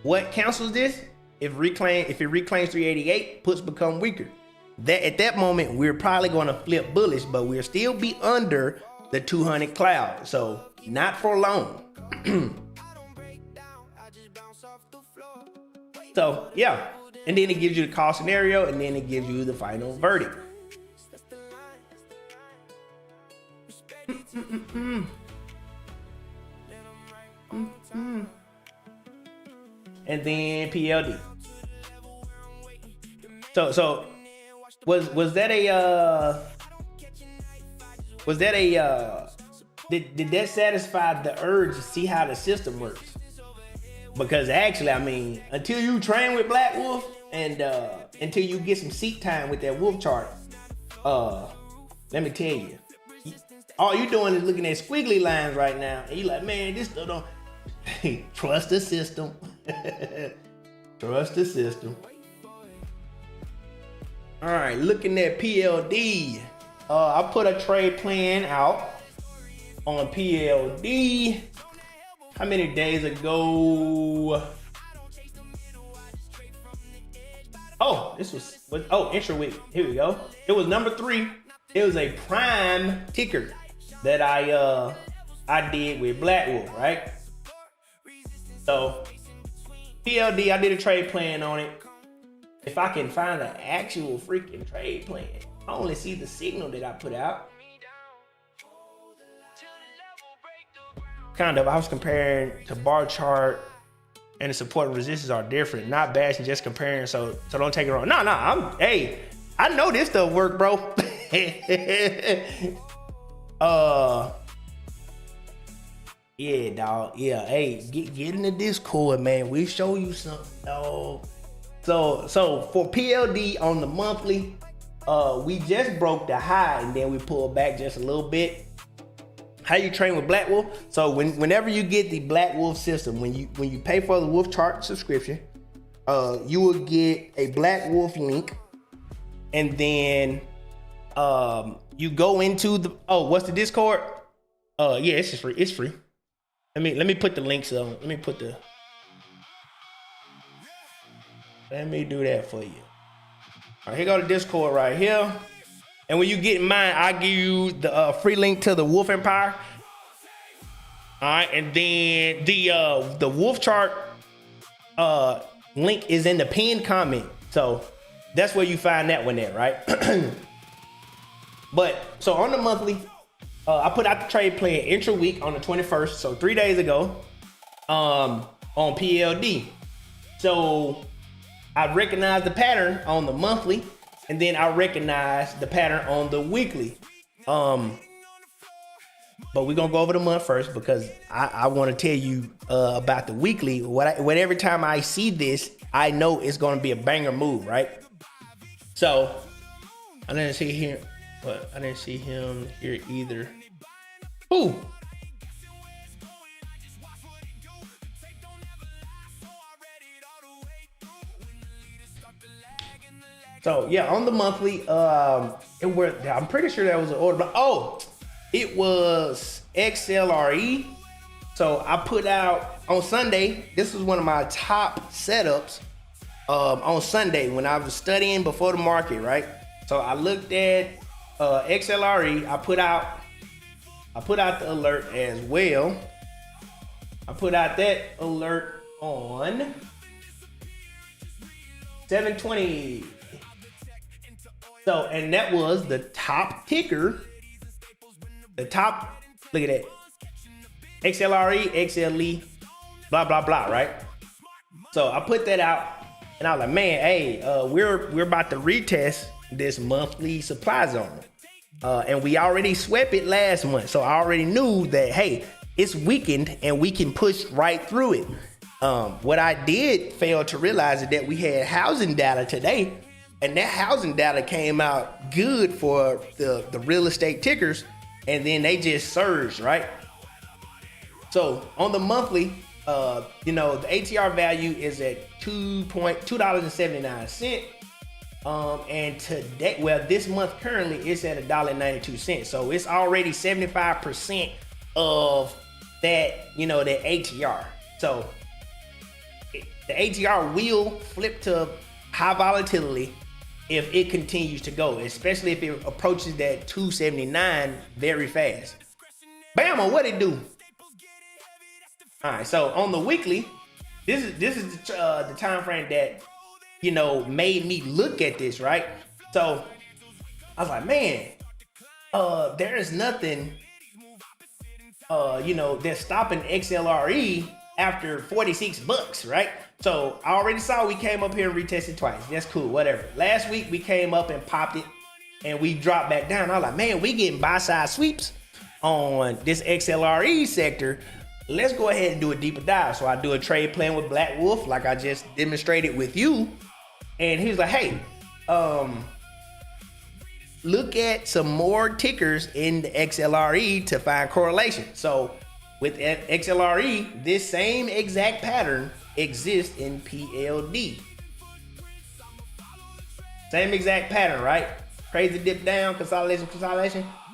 What cancels this? If it reclaims 388, puts become weaker. At that moment, we're probably going to flip bullish, but we'll still be under the 200 cloud. So not for long. So yeah, And then it gives you the call scenario, and then it gives you the final verdict. And then PLD. So was that a did that satisfy the urge to see how the system works? Because actually, I mean, until you train with Black Wolf and until you get some seat time with that wolf chart, let me tell you, all you doing is looking at squiggly lines right now, and you like, man, this stuff don't trust the system. Trust the system. All right, looking at PLD, I put a trade plan out on PLD. How many days ago? Oh, this was intra-week. Here we go. It was number 3. It was a prime ticker that I did with Black Wolf, right? So PLD, I did a trade plan on it. If I can find an actual freaking trade plan, I only see the signal that I put out. Kind of, I was comparing to bar chart, and the support and resistance are different. Not bashing, just comparing. So don't take it wrong. No, I know this stuff work, bro. Yeah, dog. Yeah, hey, get in the Discord, man. We show you something, dog. So for PLD on the monthly, we just broke the high and then we pulled back just a little bit. How you train with Black Wolf? So whenever you get the Black Wolf system, when you pay for the Wolf Chart subscription, you will get a Black Wolf link, and then you go into the what's the Discord? Yeah, it's just free. It's free. Let me put the links on. Let me do that for you. All right, here go the Discord right here. And when you get mine, I give you the free link to the Wolf Empire. All right, and then the Wolf Chart link is in the pinned comment. So that's where you find that one there, right? But so on the monthly, I put out the trade plan intra week on the 21st, so 3 days ago, on PLD. So I recognized the pattern on the monthly, and then I recognized the pattern on the weekly. But we're gonna go over the month first because I want to tell you about the weekly. What every time I see this, I know it's gonna be a banger move, right? So I didn't see here, but I didn't see him here either. Ooh. So yeah, on the monthly, I'm pretty sure that was an order, but it was XLRE. So I put out on Sunday. This was one of my top setups on Sunday when I was studying before the market, right? So I looked at XLRE. I put out the alert as well. I put out that alert on 720. So, and that was the top ticker. The top, look at that. XLRE, XLE, blah, blah, blah, right? So I put that out and I was like, man, hey, we're about to retest this monthly supply zone. And we already swept it last month. So I already knew that, hey, it's weakened and we can push right through it. What I did fail to realize is that we had housing data today, and that housing data came out good for the real estate tickers, and then they just surged, right? So on the monthly, the ATR value is at $2.79. And today, this month currently it's at $1.92. So it's already 75% of that, that ATR. So the ATR will flip to high volatility if it continues to go, especially if it approaches that 279 very fast. Bama, what it do? All right, so on the weekly, this is the time frame that made me look at this, right? So I was like, man, there is nothing, that's stopping XLRE after $46, right? So I already saw we came up here and retested twice. That's cool, whatever. Last week we came up and popped it and we dropped back down. I was like, man, we getting buy-side sweeps on this XLRE sector. Let's go ahead and do a deeper dive. So I do a trade plan with Black Wolf, like I just demonstrated with you. And he was like, hey, look at some more tickers in the XLRE to find correlation. So with XLRE, this same exact pattern exists in PLD. Same exact pattern, right? Crazy dip down, consolidation,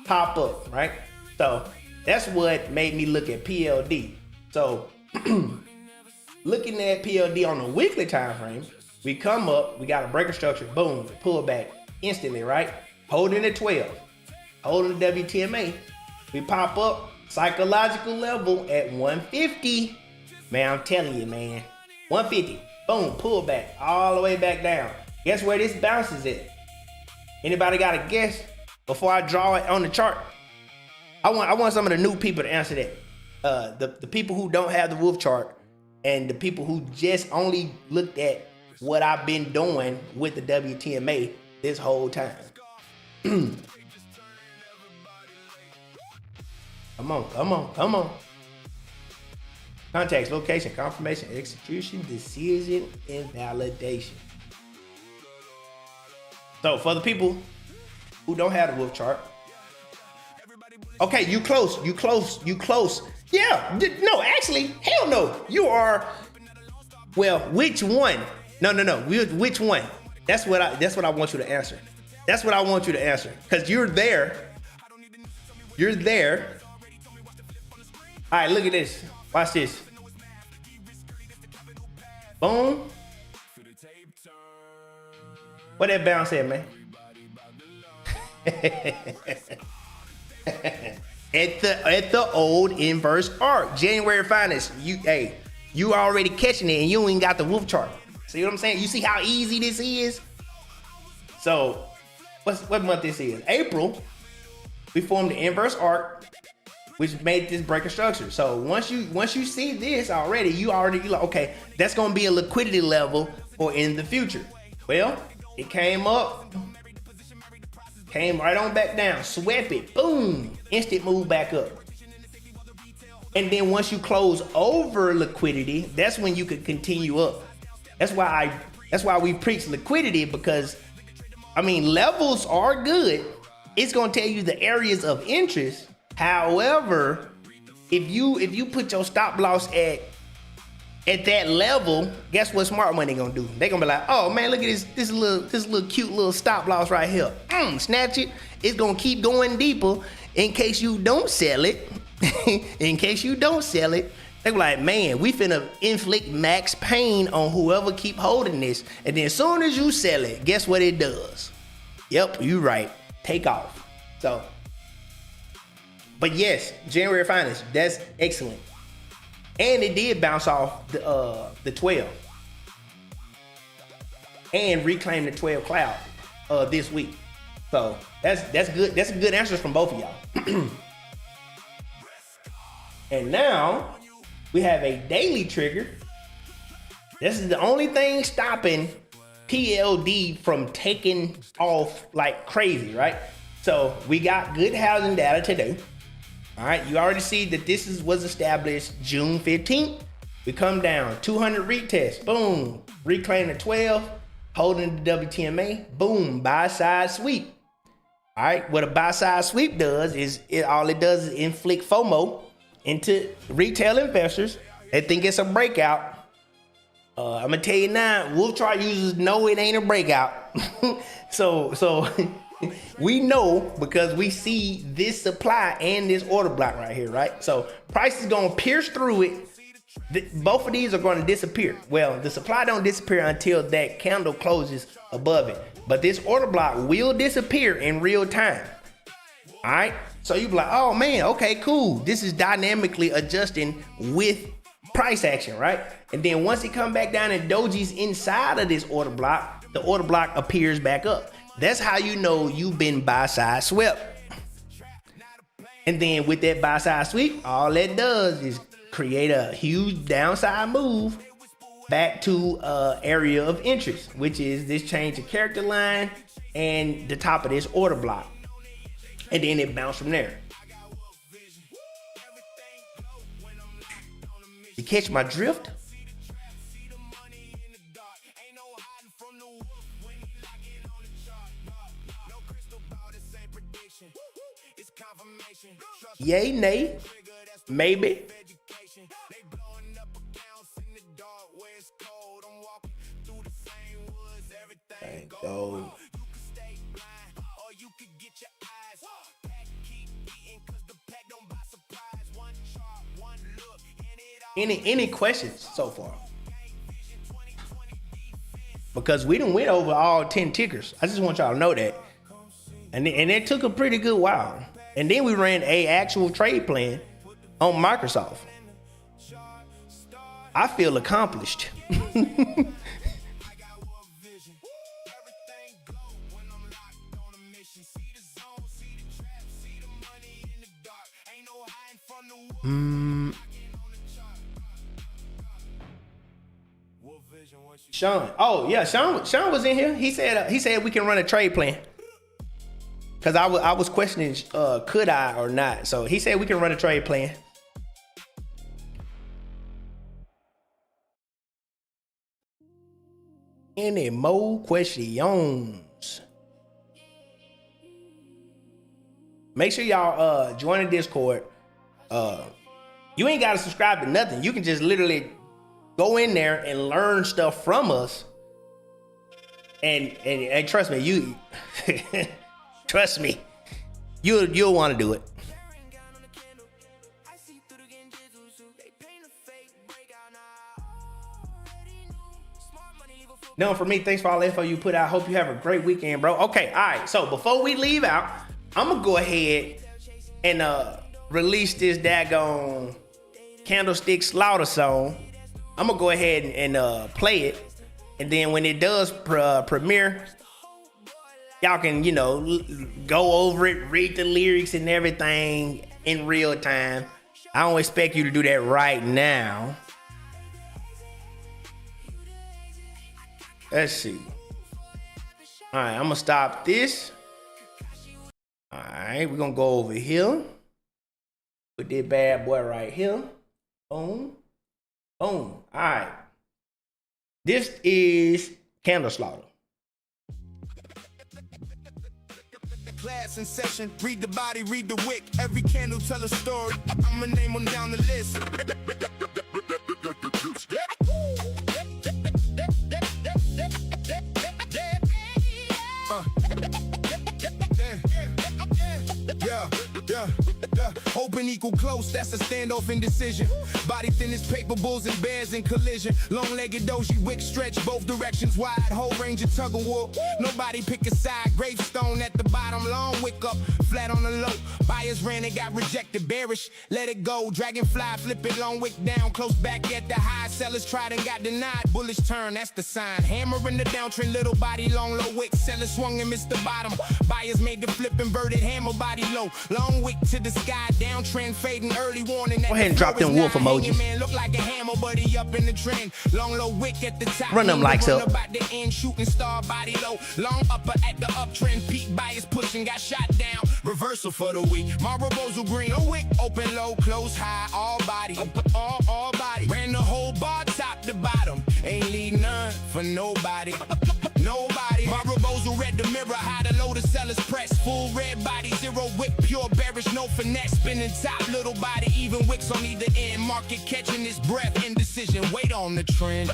pop up, right? So that's what made me look at PLD. So looking at PLD on the weekly time frame, we come up, we got a breaker structure, boom, pull back instantly, right? Holding the 12, holding the WTMA, we pop up, psychological level at 150. Man, I'm telling you, man, 150, boom, pull back, all the way back down. Guess where this bounces at? Anybody got a guess before I draw it on the chart? I want some of the new people to answer that. The people who don't have the wolf chart and the people who just only looked at what I've been doing with the WTMA this whole time. Come on. Context, location, confirmation, execution, decision, and validation. So for the people who don't have the wolf chart, okay, you close. Yeah, no, actually, hell no. You are, well, which one? No. Which one? That's what I want you to answer. That's what I want you to answer. Because you're there. You're there. All right, look at this. Watch this. Boom. What that bounce at, man? at the old inverse arc. January finest. You already catching it and you ain't got the wolf chart. See what I'm saying? You see how easy this is? So what month this is? April, we formed the inverse arc, which made this breaker structure. So once you see this already, you like, okay, that's gonna be a liquidity level for in the future. Well, it came up, came right on back down, swept it, boom, instant move back up. And then once you close over liquidity, that's when you could continue up. That's why we preach liquidity, because I mean, levels are good. It's gonna tell you the areas of interest. However, if you put your stop loss at that level, guess what smart money gonna do? They gonna be like, oh man, look at this little cute little stop loss right here. Snatch it. It's gonna keep going deeper in case you don't sell it. In case you don't sell it, they be like, man, we finna inflict max pain on whoever keep holding this. And then as soon as you sell it, guess what it does? Yep, you right. Take off. So, but yes, January finance, that's excellent. And it did bounce off the 12 and reclaim the 12 cloud this week. So that's good. That's good answers from both of y'all. And now we have a daily trigger. This is the only thing stopping PLD from taking off like crazy, right? So we got good housing data today. All right, you already see that this was established June 15th. We come down, 200 retest, boom, reclaim the 12, holding the WTMA, boom, buy side sweep. All right, what a buy side sweep does is all it does is inflict FOMO into retail investors. They think it's a breakout. I'm gonna tell you now, wolf chart users know it ain't a breakout. so we know because we see this supply and this order block right here, right? So price is gonna pierce through it. Both of these are gonna disappear. Well, the supply don't disappear until that candle closes above it. But this order block will disappear in real time. All right? So you be like, oh man, okay, cool. This is dynamically adjusting with price action, right? And then once it come back down and doji's inside of this order block, the order block appears back up. That's how you know you've been buy side swept. And then with that buy side sweep, all that does is create a huge downside move back to area of interest, which is this change of character line and the top of this order block. And then it bounced from there. You catch my drift? Yay, nay, maybe. Thank God. Any questions so far? Because we done went over all 10 tickers. I just want y'all to know that. And it took a pretty good while. And then we ran a actual trade plan on Microsoft. I feel accomplished. Sean. Oh yeah, Sean was in here. He said we can run a trade plan. Cause I was questioning could I or not. So he said we can run a trade plan. Any more questions? Make sure y'all join the Discord. You ain't gotta subscribe to nothing. You can just literally go in there and learn stuff from us. And trust me, you trust me, you'll want to do it. No, for me, thanks for all the info you put out. Hope you have a great weekend, bro. Okay, all right. So before we leave out, I'm gonna go ahead and release this daggone Candlestick Slaughter song. I'm gonna go ahead and play it, and then when it does premiere, y'all can, you know, go over it, read the lyrics and everything in real time. I don't expect you to do that right now. Let's see. All right, I'm gonna stop this. All right, we're gonna go over here. Put this bad boy right here. Boom. Boom. All right. This is Candle Slaughter. Class in session, read the body, read the wick. Every candle tell a story. I'ma name them down the list. Open equal close, that's a standoff indecision. Body thin as paper, bulls and bears in collision. Long-legged doji, wick stretch both directions wide. Whole range of tug of war. Nobody pick a side. Gravestone at the bottom, long wick up, flat on the low. Buyers ran and got rejected, bearish. Let it go, dragonfly, flip it, long wick down, close back at the high. Sellers tried and got denied. Bullish turn, that's the sign. Hammer in the downtrend, little body, long low wick. Sellers swung and missed the bottom. Buyers made the flip, inverted, hammer body low. Long wick to the sky, downtrend fading, early warning. Go ahead and drop them wolf emojis. Man look like a hammer, but he up in the trend. Long low wick at the top. Run them likes up. About the end, shooting star body low. Long upper at the uptrend, peak bias pushing, got shot down. Reversal for the week. Marble Bozo green, a wick open low, close high, all body, all body. Ran the whole bar top to bottom. Ain't leave none for nobody. Nobody. Marble Bozo read the mirror, high to low, the sellers press. Full red body, zero wick, pure bearish, no finesse. Spinning top, little body, even wicks on either end. Market catching his breath, indecision, wait on the trend.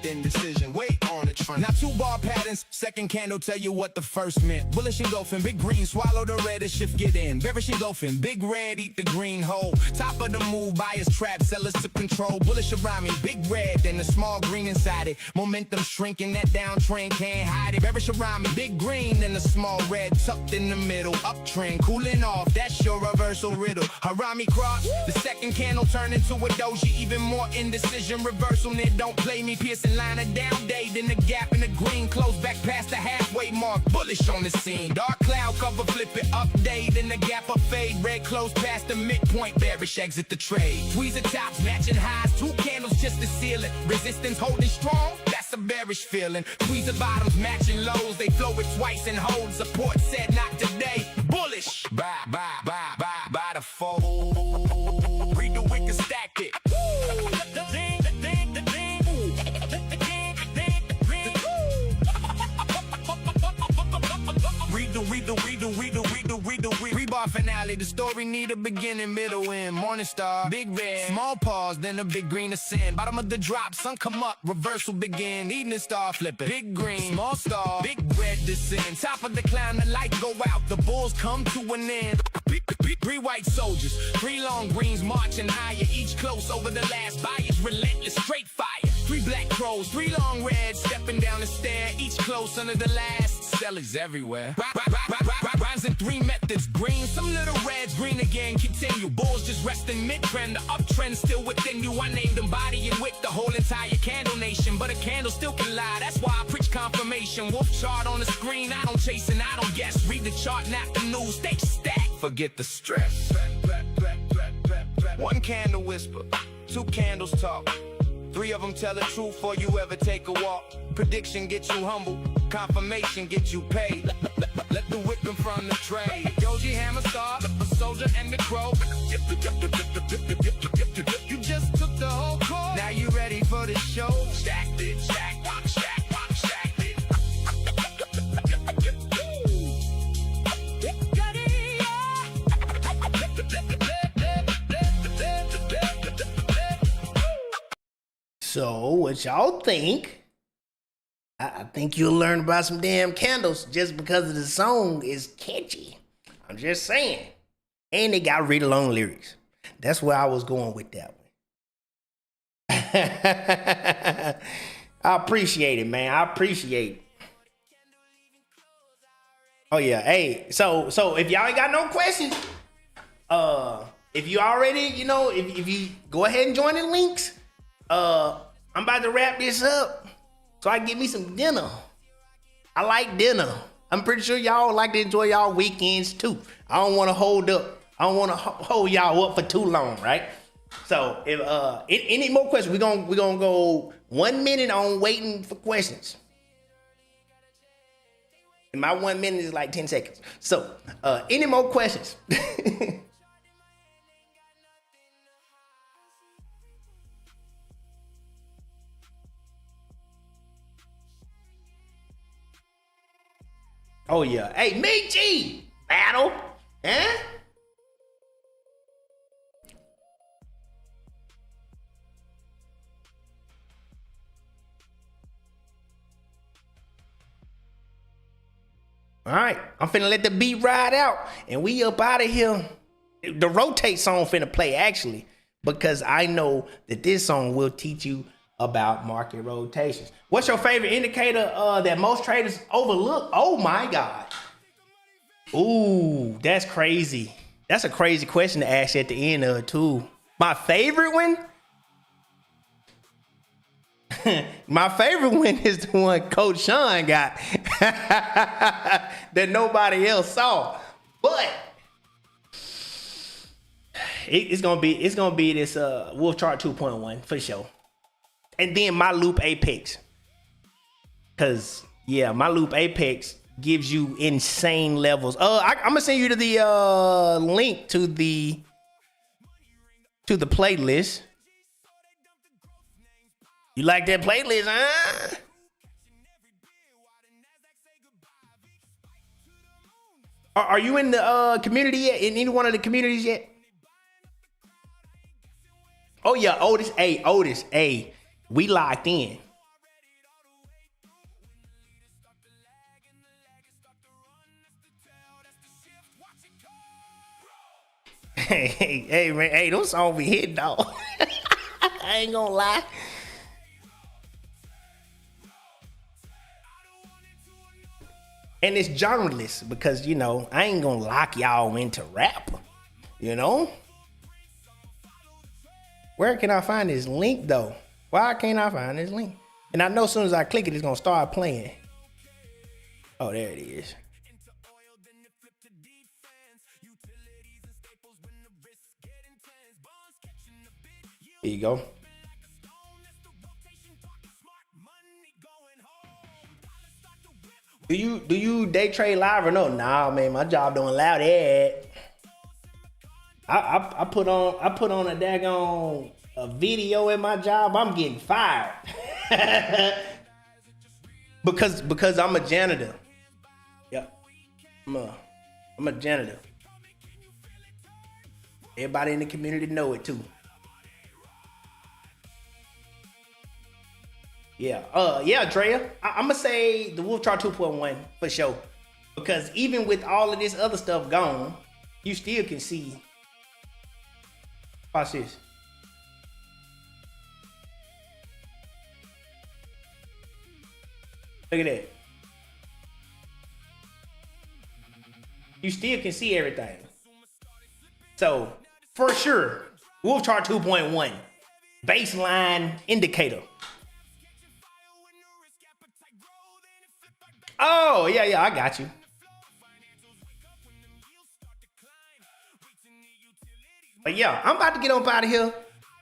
Indecision, wait on the trend. Now 2 bar patterns, second second candle tell you what the first meant. Bullish engulfing, big green, swallow the red as shift get in. Bearish engulfing, big red, eat the green whole. Top of the move, buyers trap, sellers to control. Bullish around me, big red, then the small green inside it. Momentum shrinking, that downtrend can't hide it. Bearish around me, big green, then the small red tucked in the middle. Uptrend, cooling off, that's your reversal riddle. Harami cross, the second candle turn into a doji. Even more indecision, reversal near, don't play me. Piercing line of down day, then the gap in the green. Close back past the halfway mark, bullish on the scene. Dark cloud cover, flip it, update, and the gap up fade. Red close past the midpoint, bearish exit the trade. Tweezer tops matching highs, two candles just to seal it. Resistance holding strong, that's a bearish feeling. Tweezer bottoms matching lows, they flow it twice and hold. Support said not today, bullish. Buy the fold. Read the wick and stack it. Rebar finale, the story need a beginning, middle, end. Morning star, big red, small pause, then a big green ascend. Bottom of the drop, sun come up, reversal begin. Evening star flipping, big green, small star, big red descend. Top of the climb, the light go out, the bulls come to an end. Three white soldiers, three long greens marching higher, each close over the last buyers, relentless straight fire. Three black crows, three long reds stepping down the stair, each close under the last. Sellers everywhere. Rising three methods, green, some little reds, green again, continue. Bulls just resting mid-trend, the uptrend still within you. I named them body and wick, the whole entire candle nation, but a candle still can lie, that's why I preach confirmation. Wolf chart on the screen, I don't chase and I don't guess. Read the chart, not the news, stay stacked, forget the stress. One candle whisper, two candles talk. Three of them tell the truth before you ever take a walk. Prediction get you humble, confirmation get you paid. Let the whipping from the trade. Yoji Hammer Star, a soldier and the crow. You just took the whole call. Now you ready for the show? Stacked it, stack, rock, stack, rock, stacked it. So, what y'all think? I think you'll learn about some damn candles just because of the song is catchy. I'm just saying. And they got read along lyrics. That's where I was going with that one. I appreciate it, man. I appreciate it. Oh yeah, hey, so if y'all ain't got no questions, if you already, if you go ahead and join the links, I'm about to wrap this up so I can get me some dinner. I like dinner. I'm pretty sure y'all like to enjoy y'all weekends too. I don't want to hold y'all up for too long, right? So if any more questions, we're gonna go 1 minute on waiting for questions. And my 1 minute is like 10 seconds. So any more questions? Oh yeah. Hey, Michi! Battle. Huh? All right. I'm finna let the beat ride out. And we up out of here. The rotate song finna play actually. Because I know that this song will teach you about market rotations. What's your favorite indicator that most traders overlook? Oh my God. Ooh, that's crazy. That's a crazy question to ask at the end of it too. My favorite one? My favorite one is the one Coach Sean got that nobody else saw. But it's gonna be this Wolf Chart 2.1 for sure. And then my loop apex. Cause yeah, my loop apex gives you insane levels. I'm gonna send you to the link to the playlist. You like that playlist, huh? Are you in the community yet? In any one of the communities yet? Oh yeah, Otis. Hey, we locked in. Hey, man, hey, those songs be hitting, dog. I ain't gonna lie. And it's genreless because, you know, I ain't gonna lock y'all into rap, you know? Where can I find this link, though? Why can't I find this link? And I know as soon as I click it, it's gonna start playing. Oh, there it is. Here you go. Do you day trade live or no? Nah, man, my job don't allow that. I put on a daggone a video in my job, I'm getting fired. because I'm a janitor. Yep. I'm a janitor. Everybody in the community know it too. Yeah, Drea. I'm gonna say the Wolf Chart 2.1 for sure. Because even with all of this other stuff gone, you still can see. Watch this. Look at that. You still can see everything. So, for sure, Wolf Chart 2.1, baseline indicator. Oh, yeah, I got you. But yeah, I'm about to get up out of here.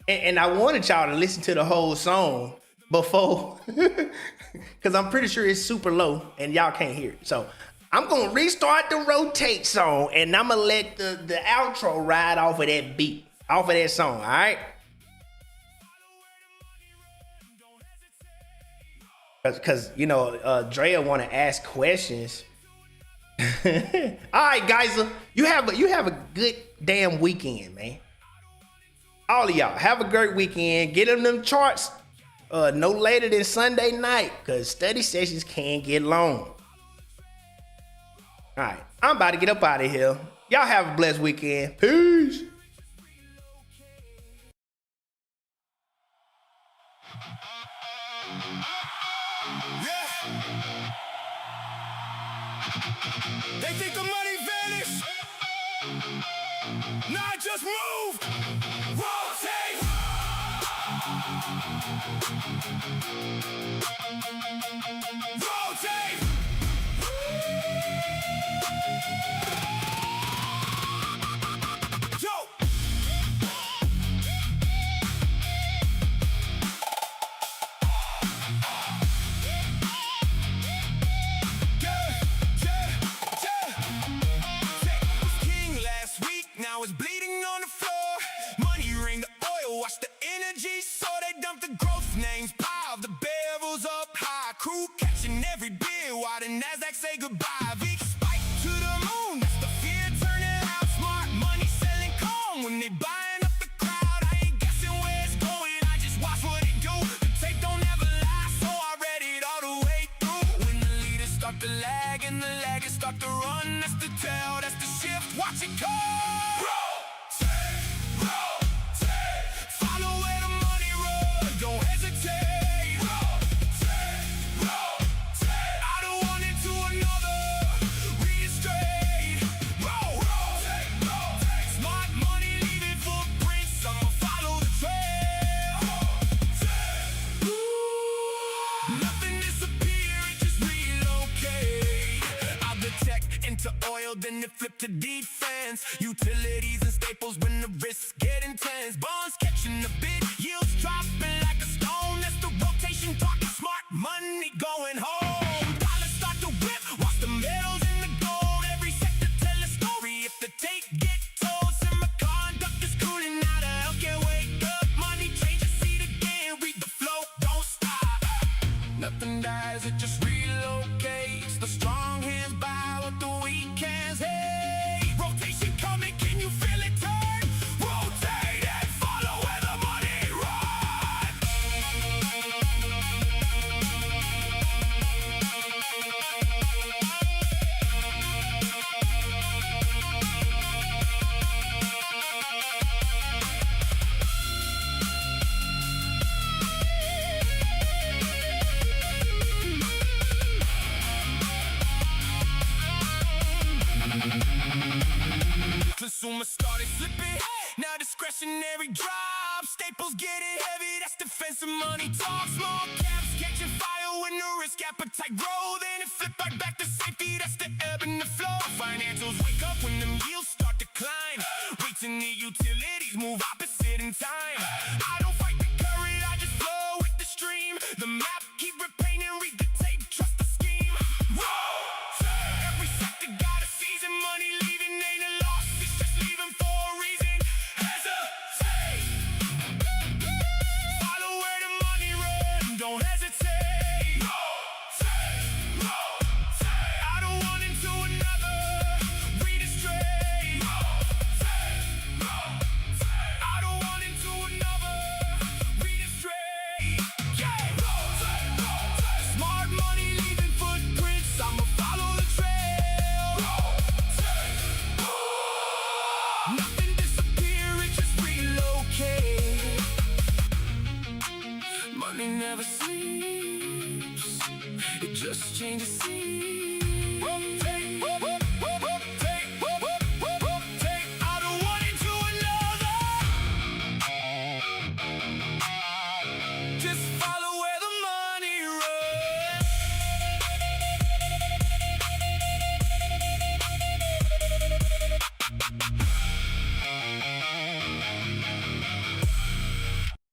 And I wanted y'all to listen to the whole song before, because I'm pretty sure it's super low and y'all can't hear it. So I'm going to restart the rotate song and I'm going to let the outro ride off of that beat, off of that song, all right? Because, you know, Drea want to ask questions. All right, guys, you have a good damn weekend, man. All of y'all, have a great weekend. Get them charts no later than Sunday night, because study sessions can get long. All right, I'm about to get up out of here. Y'all have a blessed weekend. Peace. They think the money vanished. Nah, just move. Rotate. Rotate. Yo. Now it's bleeding on the floor. Money ring the oil, watch the energy. So they dump the growth names, pile the barrels up high. Crew catching every beer while the NASDAQ say goodbye. VIX spike to the moon, that's the fear turning out. Smart money selling calm when they buying up the crowd. I ain't guessing where it's going, I just watch what it do. The tape don't ever lie, so I read it all the way through. When the leaders start to lag and the laggers start to run, that's the tell, that's the shift, watch it come. Oil, then it flip to defense. Utilities and staples when the risks get intense. Bonds catching a bid, yields dropping like a stone. That's the rotation talking smart money going home. Dollars start to whip, watch the metals in the gold. Every sector tell a story if the tape get told. Semiconductors cooling out, the healthcare wake up. Money changes, see the game, read the flow, don't stop. Nothing dies, it just relocates. The strong hands buy what the weak hands hate. Rotation coming, can you feel it turn? Rotate and follow where the money runs. financials getting heavy, that's defensive money talk. Small caps catching fire when the risk appetite grow. Then it flip right back to safety, that's the ebb and the flow. Financials wake up when them yields start to climb. Rates in the utilities move opposite in time. I don't fight the current, I just flow with the stream. The map keep repainting, read the tape, trust the scheme. Whoa! Every sector got a season, money leaving ain't a loss, it's just leaving for a reason. Hesitate. Follow where the money runs, don't hesitate. Rotate. I don't want into another, read it straight. I don't want into another, read it straight. Yeah. Smart money leaving footprints, I'ma follow the trail. Nothing disappear, it just relocate. Money never sleeps, it just changes seats. I don't want into another. Just follow where the money runs.